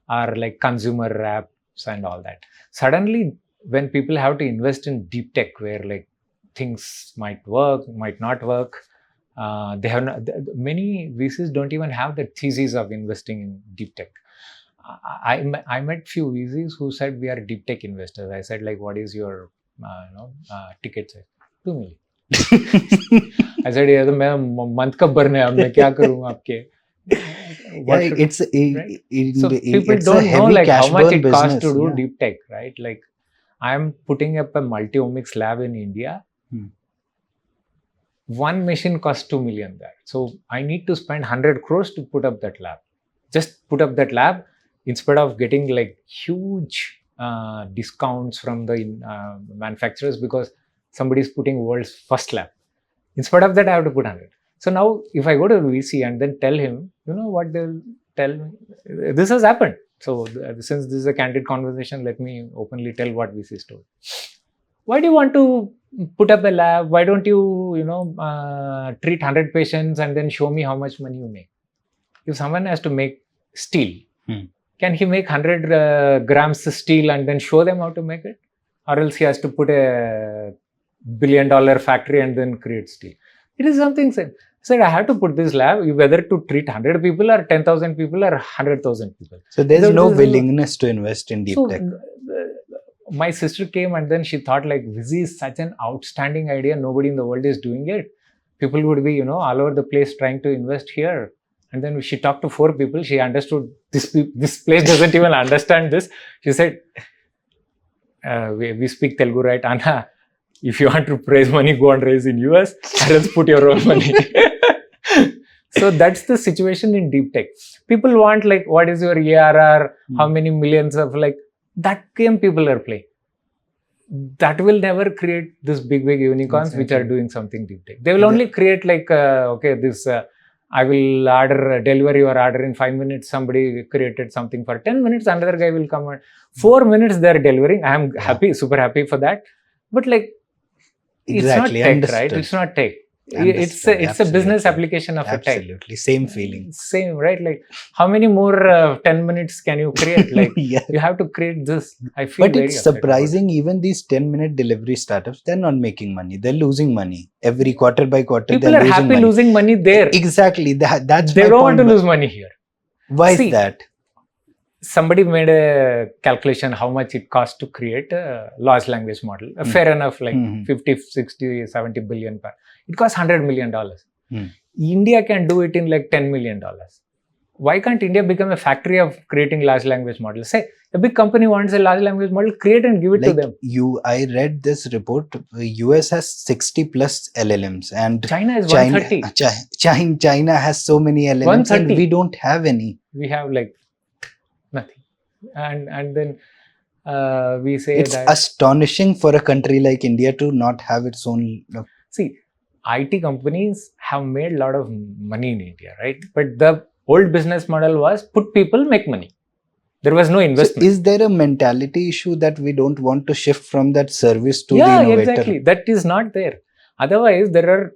are like consumer apps and all that. Suddenly, when people have to invest in deep tech, where like things might work, might not work, they have many VCs don't even have the thesis of investing in deep tech. I met few VCs who said we are deep tech investors. I said like, what is your ticket size? 2 million. I said, ये तो मैं month का भरने अब मैं क्या करूँ आपके? So people don't know like how much it costs to do deep tech, right? Like I'm putting up a multi-omics lab in India. One machine costs 2 million there. So I need to spend 100 crores to put up that lab. Just put up that lab instead of getting like huge discounts from the manufacturers because somebody is putting world's first lab. Instead of that, I have to put 100. So now if I go to VC and then tell him, what they'll tell me? This has happened. So since this is a candid conversation, let me openly tell what VC told. Why do you want to put up a lab? Why don't you, treat 100 patients and then show me how much money you make? If someone has to make steel, can he make 100 grams of steel and then show them how to make it? Or else he has to put a $1 billion factory and then create steel. It is something said. I have to put this lab, whether to treat 100 people or 10,000 people or 100,000 people.
So there's no willingness to invest in deep tech.
My sister came and then she thought like, Vizzhy is such an outstanding idea. Nobody in the world is doing it. People would be, all over the place trying to invest here. And then she talked to 4 people. She understood this place doesn't even understand this. She said, we speak Telugu, right? Anna, if you want to raise money, go and raise in US, or else put your own money. So that's the situation in deep tech. People want like, what is your ARR? How many millions of like, that game people are playing. That will never create this big unicorns which are doing something deep tech. They will only create like, I will deliver your order in 5 minutes. Somebody created something for 10 minutes. Another guy will come and 4 minutes they're delivering. I am happy, super happy for that. But like, it's not tech, right? It's not tech. It's a business application of a tech.
Absolutely, same feeling.
Same, right? Like, how many more 10 minutes can you create? Like, you have to create this. I feel
but it's surprising, even these 10-minute delivery startups, they're not making money. They're losing money every quarter by quarter.
People are happy losing money there.
Exactly. That's
they don't want to lose money here.
Why is that?
Somebody made a calculation how much it costs to create a large language model. Fair enough, like 50, 60, 70 billion. It costs $100 million. India can do it in like $10 million. Why can't India become a factory of creating large language models? Say, a big company wants a large language model, create and give it to them.
I read this report, US has 60 plus LLMs and
China is 130.
China has so many LLMs and we don't have any.
We have like nothing. And then we say
it's astonishing for a country like India to not have its own.
See, IT companies have made a lot of money in India, right? But the old business model was put people, make money. There was no investment.
So is there a mentality issue that we don't want to shift from that service to the innovator?
Yeah, exactly. That is not there. Otherwise, there are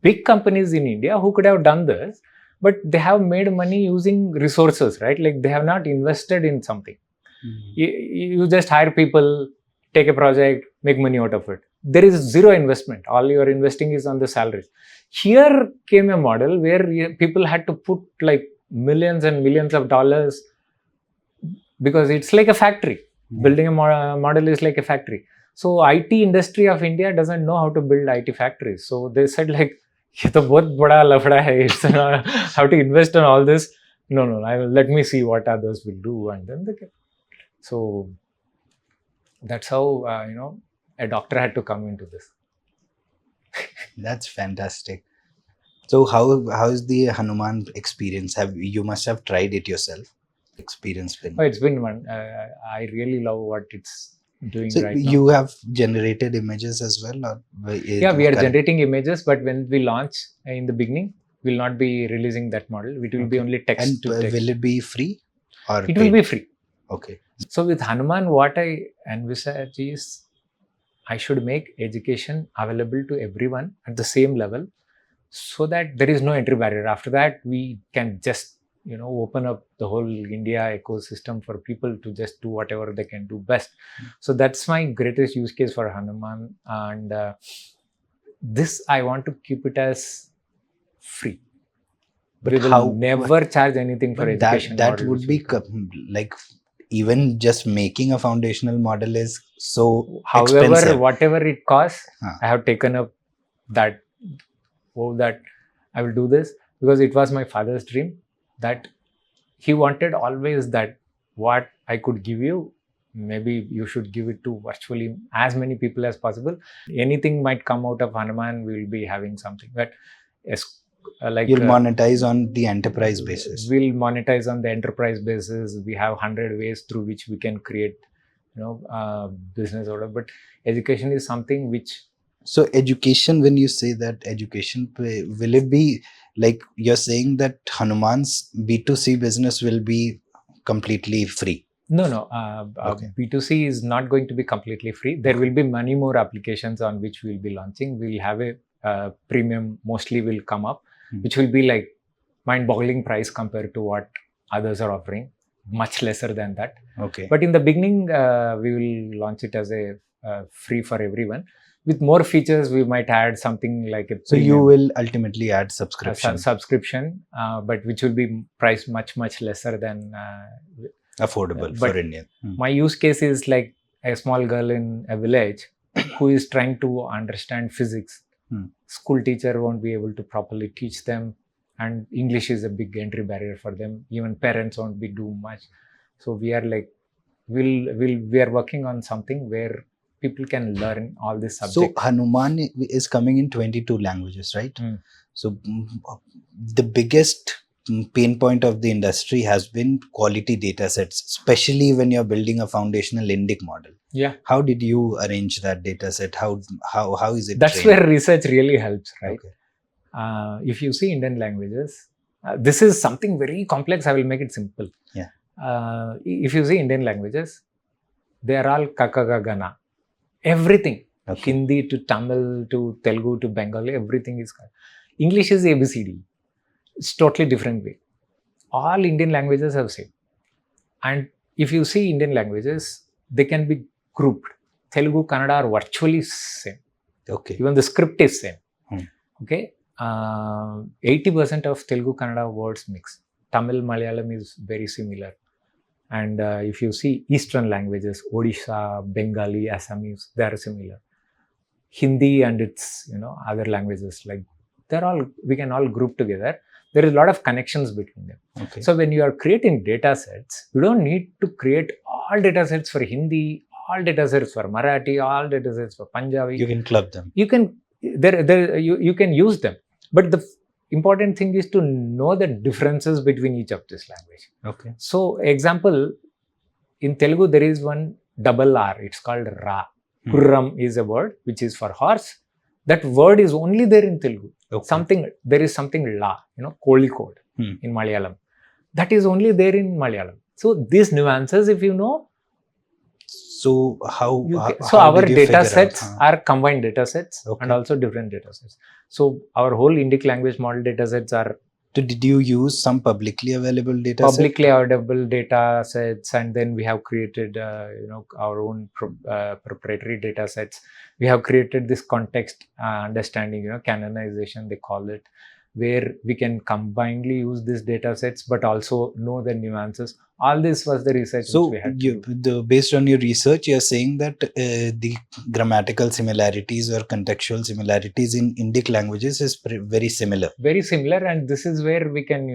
big companies in India who could have done this, but they have made money using resources, right? Like they have not invested in something. You just hire people, take a project, make money out of it. There is zero investment. All you are investing is on the salaries. Here came a model where people had to put like millions and millions of dollars because it's like a factory. Building a model is like a factory. So IT industry of India doesn't know how to build IT factories. So they said like, ये तो बहुत बड़ा लफड़ा है. It's how to invest in all this. No, let me see what others will do, and then they get. So that's how a doctor had to come into this.
That's fantastic. So how is the Hanooman experience? You must have tried it yourself? Experience been?
Oh, it's been one. I really love what it's doing right now.
You have generated images as well? Or
yeah, we are generating images, but when we launch in the beginning, we'll not be releasing that model. It will be only text to text.
Will it be free? Or
it will be free.
Okay.
So with Hanooman, what I envisage is I should make education available to everyone at the same level so that there is no entry barrier. After that, we can just open up the whole India ecosystem for people to just do whatever they can do best. So that's my greatest use case for Hanooman. And this, I want to keep it as free. But we will never charge anything for education.
That would be like, even just making a foundational model is so
expensive.
However,
whatever it costs, I have taken up that I will do this because it was my father's dream. That he wanted always that what I could give you, maybe you should give it to virtually as many people as possible. Anything might come out of Hanooman, we will be having something. But
you'll monetize on the enterprise basis.
We'll monetize on the enterprise basis. We have 100 ways through which we can create, business order. But education is something which.
So education, when you say that education, will it be like you're saying that Hanooman's B2C business will be completely free?
No. Okay. B2C is not going to be completely free. There will be many more applications on which we'll be launching. We'll have a premium, mostly will come up, which will be like mind-boggling price compared to what others are offering, much lesser than that.
Okay.
But in the beginning, we will launch it as a free for everyone. With more features, we might add something like a premium.
So you will ultimately add subscription,
but which will be priced much lesser than
affordable for Indian.
My use case is like a small girl in a village who is trying to understand physics. School teacher won't be able to properly teach them, and English is a big entry barrier for them. Even parents won't be do much. So we are like, we are working on something where people can learn all these
So
subjects.
Hanooman is coming in 22 languages, right?
Mm.
So the biggest pain point of the industry has been quality data sets, especially when you're building a foundational Indic model.
Yeah,
How did you arrange that data set? How is it
that's
trained?
where research really helps, right?
Okay.
If you see Indian languages, this is something very complex. I will make it simple.
Yeah.
If you see Indian languages, they are all kakagagana. Everything.
Okay.
Hindi to Tamil to Telugu to Bengali, everything is. English is ABCD. It's totally different way. All Indian languages have same. And if you see Indian languages, they can be grouped. Telugu, Kannada are virtually same.
Okay.
Even the script is same. Okay. 80% of Telugu, Kannada words mix. Tamil, Malayalam is very similar. And if you see Eastern languages, Odisha, Bengali, Assamese, they are similar. Hindi and its other languages, like they're all, we can all group together. There is a lot of connections between them.
Okay.
So when you are creating data sets, you don't need to create all data sets for Hindi, all data sets for Marathi, all data sets for Punjabi.
You can club them.
You can you can use them, but the important thing is to know the differences between each of this language.
Okay.
So example, in Telugu there is one double R, it's called Ra. Krutrim is a word which is for horse. That word is only there in Telugu. Okay. There is something La, Kolikod in Malayalam. That is only there in Malayalam. So these nuances, if you know.
So how
our data sets are combined data sets. Okay. And also different data sets. So our whole Indic language model data sets are.
Did you use some publicly available data sets?
Publicly available data sets, and then we have created our own proprietary data sets. We have created this context understanding, canonization they call it, where we can combinedly use these data sets but also know the nuances. All this was the research which we had to do.
Based on your research, you're saying that the grammatical similarities or contextual similarities in Indic languages is very similar.
Very similar, and this is where we can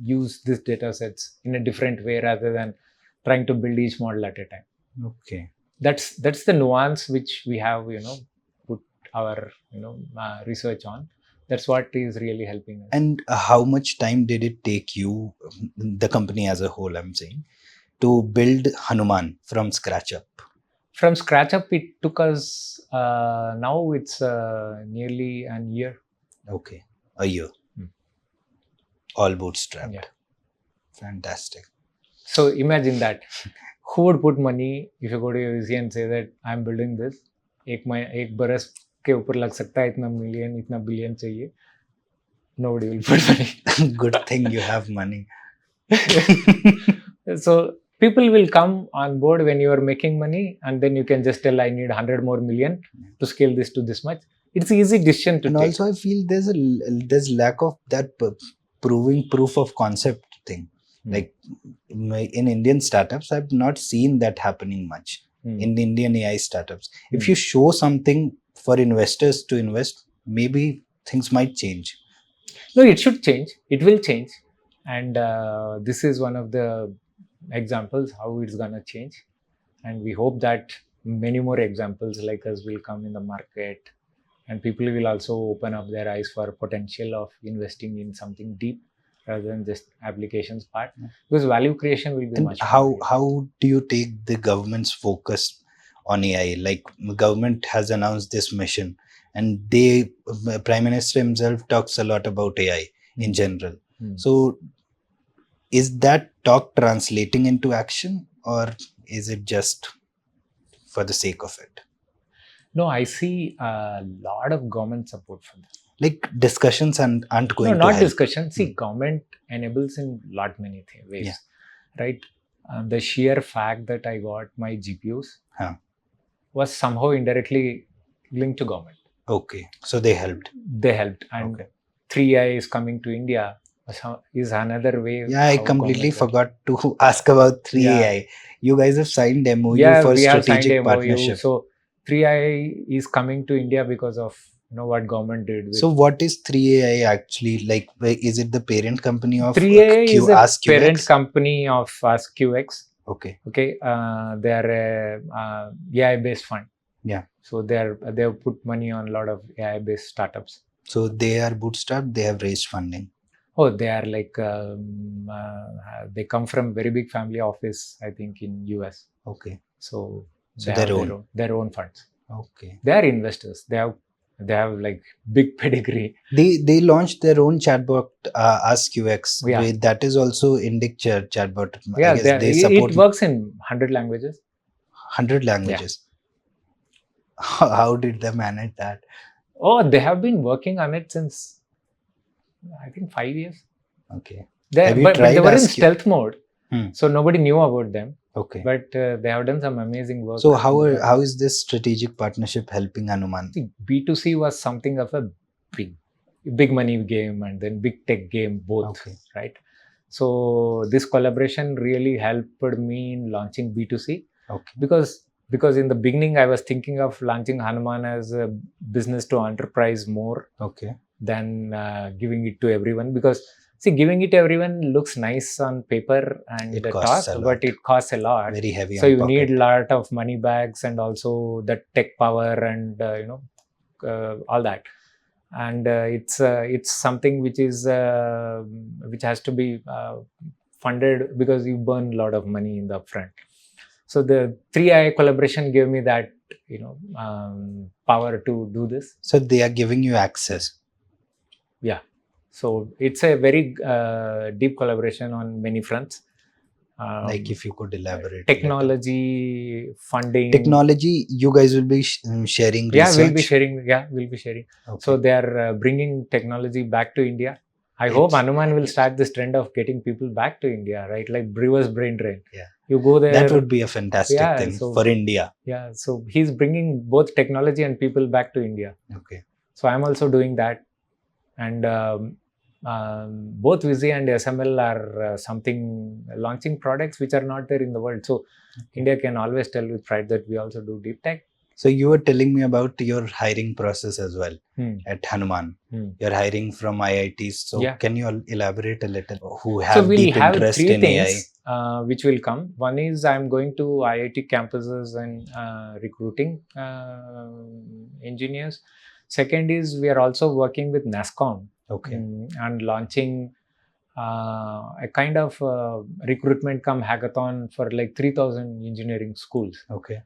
use these data sets in a different way rather than trying to build each model at a time.
Okay.
That's the nuance which we have put our research on. That's what is really helping us.
And how much time did it take you, the company as a whole, I'm saying, to build Hanooman from scratch up?
From scratch up, it took us, now it's nearly an year.
Okay, a year. All bootstrapped.
Yeah.
Fantastic.
So imagine that. Who would put money if you go to your Vizzhy and say that I'm building this? एक बरस के ऊपर लग सकता है, इतना million, इतना billion चाहिए. Nobody will put money.
Good thing you have money.
So people will come on board when you are making money, and then you can just tell, I need 100 more million to scale this to this much. It's an easy decision to take.
And also I feel there's lack of that proof of concept thing. Like in Indian startups, I've not seen that happening much. In Indian AI startups, if you show something for investors to invest, maybe things might change.
No, it should change. It will change. And this is one of the examples how it's going to change. And we hope that many more examples like us will come in the market. And people will also open up their eyes for potential of investing in something deep rather than just applications part. Because value creation will be much more.
How do you take the government's focus on AI? Like government has announced this mission, and Prime Minister himself talks a lot about AI in general. So is that talk translating into action, or is it just for the sake of it?
No, I see a lot of government support for that.
Like discussions aren't going to
not
help.
Discussion. See, government enables in lot many ways, right? The sheer fact that I got my GPUs was somehow indirectly linked to government.
Okay, so they helped.
And 3AI is coming to India is another way.
Yeah, I completely forgot to ask about 3AI. You guys have signed MOU for strategic partnership.
So 3AI is coming to India because of what government did.
So what is 3AI actually? Like, is it the parent company of
3AI is a parent company of AskQX.
Okay.
Okay, they are a AI-based fund.
Yeah.
So they have put money on a lot of AI-based startups.
So they are bootstrapped. They have raised funding.
Oh, they are like they come from very big family office, I think, in US.
Okay.
So
So
they have their own funds.
Okay.
They are investors. They have like big pedigree.
They launched their own chatbot, Ask UX.
Yeah.
That is also Indic chatbot.
Yeah,
I guess they support
it works in 100 languages.
100 languages. How did they manage that?
Oh, they have been working on it since I think 5 years.
Okay.
But they were in stealth mode,
Hmm.
so nobody knew about them.
Okay.
But they have done some amazing work.
So how is this strategic partnership helping Hanooman?
See, B2C was something of a big money game and then big tech game both,
Okay.
right? So this collaboration really helped me in launching B2C.
Okay.
Because in the beginning I was thinking of launching Hanooman as a business to enterprise more.
Okay.
Than giving it to everyone, because see, giving it to everyone looks nice on paper and
It
the
costs
talk,
a lot.
but it costs a lot.
Very heavy.
So
on
you
pocket.
need a lot of money bags and also the tech power and all that. And it's something which is which has to be funded because you burn a lot of money in the upfront. So the 3i collaboration gave me that power to do this.
So they are giving you access.
Yeah. So it's a very deep collaboration on many fronts.
Like if you could elaborate.
Technology, funding.
Technology, you guys will be sharing research.
Yeah, we'll be sharing.
Okay.
So they are bringing technology back to India. I hope Hanooman will start this trend of getting people back to India, right? Like Brewer's brain drain.
Yeah.
You go there.
That would be a fantastic thing for India.
Yeah. So he's bringing both technology and people back to India.
Okay.
So I'm also doing that. And both Vizzhy and SML are launching products which are not there in the world. So India can always tell with pride that we also do deep tech.
So you were telling me about your hiring process as well at Hanooman. You're hiring from IITs. So can you elaborate a little who have deep interest in AI?
Which will come. One is I'm going to IIT campuses and recruiting engineers. Second is we are also working with NASSCOM and launching a kind of recruitment come hackathon for like 3,000 engineering schools.
Okay.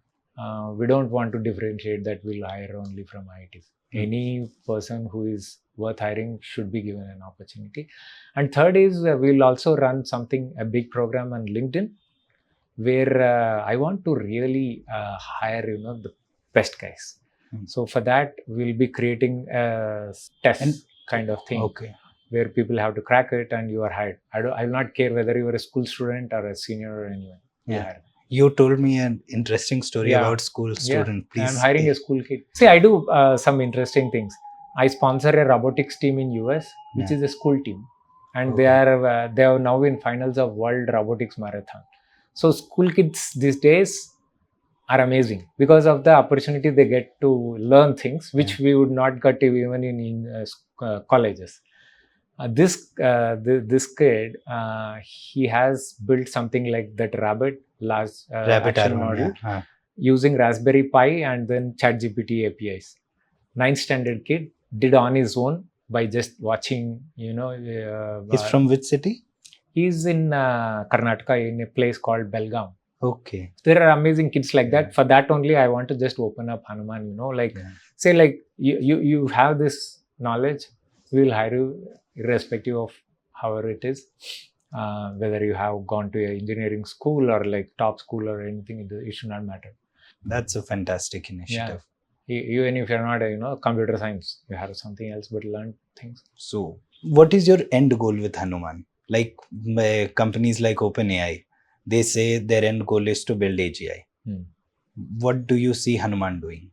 We don't want to differentiate that we'll hire only from IITs. Any person who is worth hiring should be given an opportunity. And third is we'll also run a big program on LinkedIn, where I want to really hire the best guys. So for that, we'll be creating a test kind of thing, where people have to crack it and you are hired. I will not care whether you are a school student or a senior or anyone.
Yeah. You told me an interesting story about school student. Please.
I'm hiring a school kid. See, I do some interesting things. I sponsor a robotics team in US, which is a school team, and they have now in finals of World Robotics Marathon. So school kids these days are amazing because of the opportunity they get to learn things which we would not get even in colleges. This kid, he has built something like that rabbit action model using Raspberry Pi and then ChatGPT APIs. 9th standard kid did on his own by just watching.
He's from which city?
He's in Karnataka in a place called Belgaum.
Okay.
There are amazing kids like that. For that only, I want to just open up Hanooman. Say like you have this knowledge, we will hire you irrespective of however it is. Whether you have gone to an engineering school or like top school or anything, it should not matter.
That's a fantastic initiative.
Yeah. Even if you're not computer science, you have something else but learn things.
So what is your end goal with Hanooman? Like companies like OpenAI, they say their end goal is to build AGI. What do you see Hanooman doing?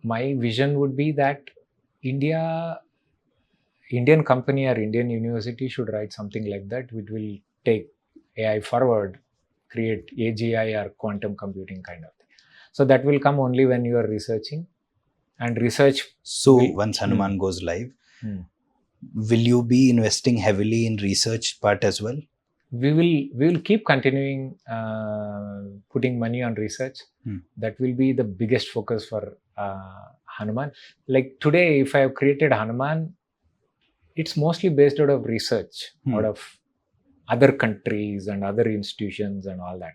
My
vision would be that Indian company or Indian university should write something like that, which will take AI forward, create AGI or quantum computing kind of thing. So that will come only when you are researching and research.
So once Hanooman goes live, will you be investing heavily in research part as well?
we will keep continuing putting money on research. That will be the biggest focus for Hanooman. Like today, if I have created Hanooman, it's mostly based out of research, out of other countries and other institutions and all that.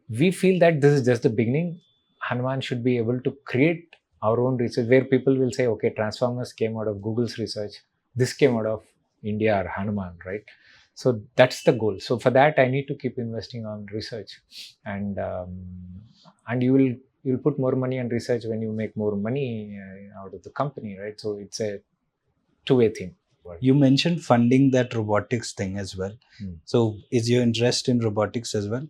We feel that this is just the beginning. Hanooman should be able to create our own research where people will say, okay, Transformers came out of Google's research. This came out of India or Hanooman, right? So that's the goal. So for that, I need to keep investing on research, and you'll put more money on research when you make more money out of the company, right? So it's a two-way thing.
You mentioned funding that robotics thing as well. So is your interest in robotics as well?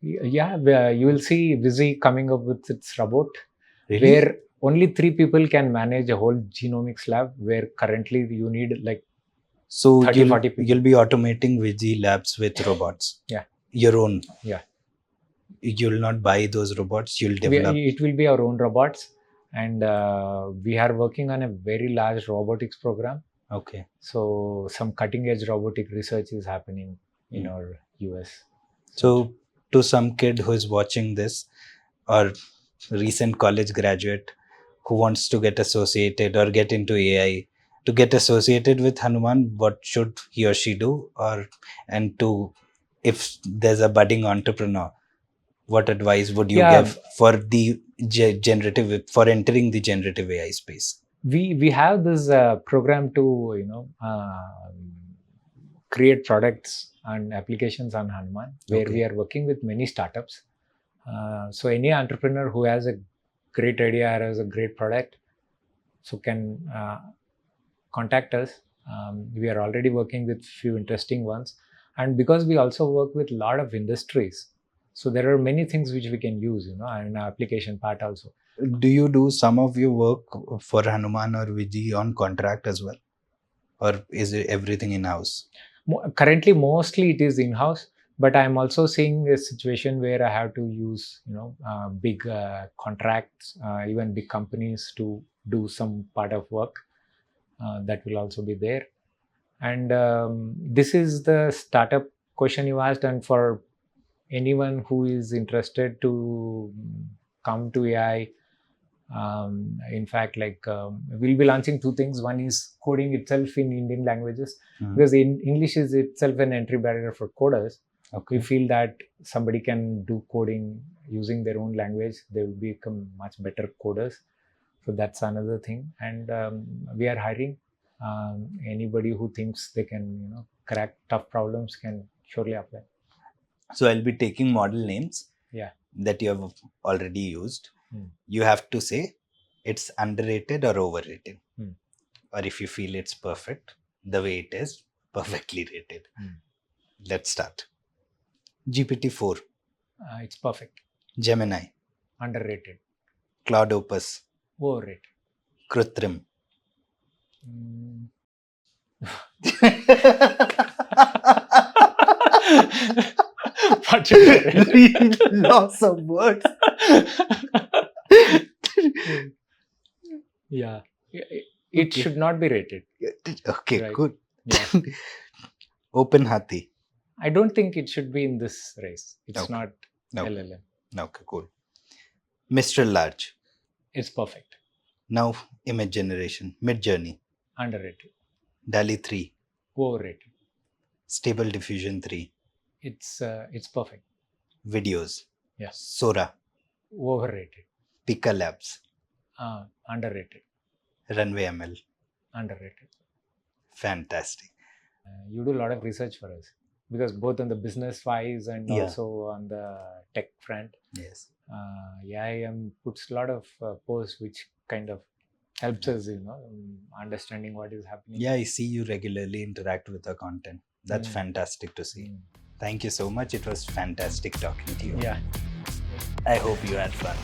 Yeah, you will see Vizzhy coming up with its robot,
Really?
where only 3 people can manage a whole genomics lab, where currently you need like
so
30, 40 people.
You'll be automating Vizzhy labs with robots.
Yeah.
Your own.
Yeah.
You'll not buy those robots. You'll develop.
It will be our own robots, and we are working on a very large robotics program.
Okay.
So some cutting edge robotic research is happening in our US.
So to some kid who is watching this, or recent college graduate who wants to get associated or get into AI, to get associated with Hanooman, what should he or she do? If there's a budding entrepreneur, what advice would you give for the for entering the generative AI space?
We have this program to create products and applications on Hanooman, where we are working with many startups. So any entrepreneur who has a great idea or has a great product, so can contact us. We are already working with few interesting ones, and because we also work with a lot of industries, so there are many things which we can use, in our application part also.
Do you do some of your work for Hanooman or Vizzhy on contract as well, or is it everything in-house?
Currently, mostly it is in-house, but I'm also seeing a situation where I have to use, big contracts, even big companies to do some part of work. That will also be there. And this is the startup question you asked, and for anyone who is interested to come to AI, in fact, we'll be launching 2 things. One is coding itself in Indian languages, because English is itself an entry barrier for coders. We feel that somebody can do coding using their own language, they will become much better coders. So that's another thing. And we are hiring. Anybody who thinks they can, crack tough problems can surely apply.
So I'll be taking model names that you have already used. You have to say it's underrated or overrated. Or if you feel it's perfect, the way it is, perfectly rated. Let's start. GPT-4.
It's perfect.
Gemini.
Underrated.
Cloud Opus.
Overrated.
Krutrim. Lots of words.
Yeah. It should not be rated.
Okay, right. Good.
Yeah.
Open Hathi.
I don't think it should be in this race. It's not LLM.
Okay, cool. Mistral Large.
It's perfect.
Now, image generation. Midjourney.
Underrated.
DALL-E 3.
Overrated.
Stable Diffusion 3.
It's perfect.
Videos.
Yes.
Sora.
Overrated.
Pika Labs.
Underrated.
Runway ML.
Underrated.
Fantastic.
You do a lot of research for us, because both on the business wise and also on the tech front.
Yes.
IIM puts a lot of posts which kind of helps us, understanding what is happening.
Yeah, I see you regularly interact with the content. That's fantastic to see. Thank you so much. It was fantastic talking to you.
Yeah.
I hope you had fun.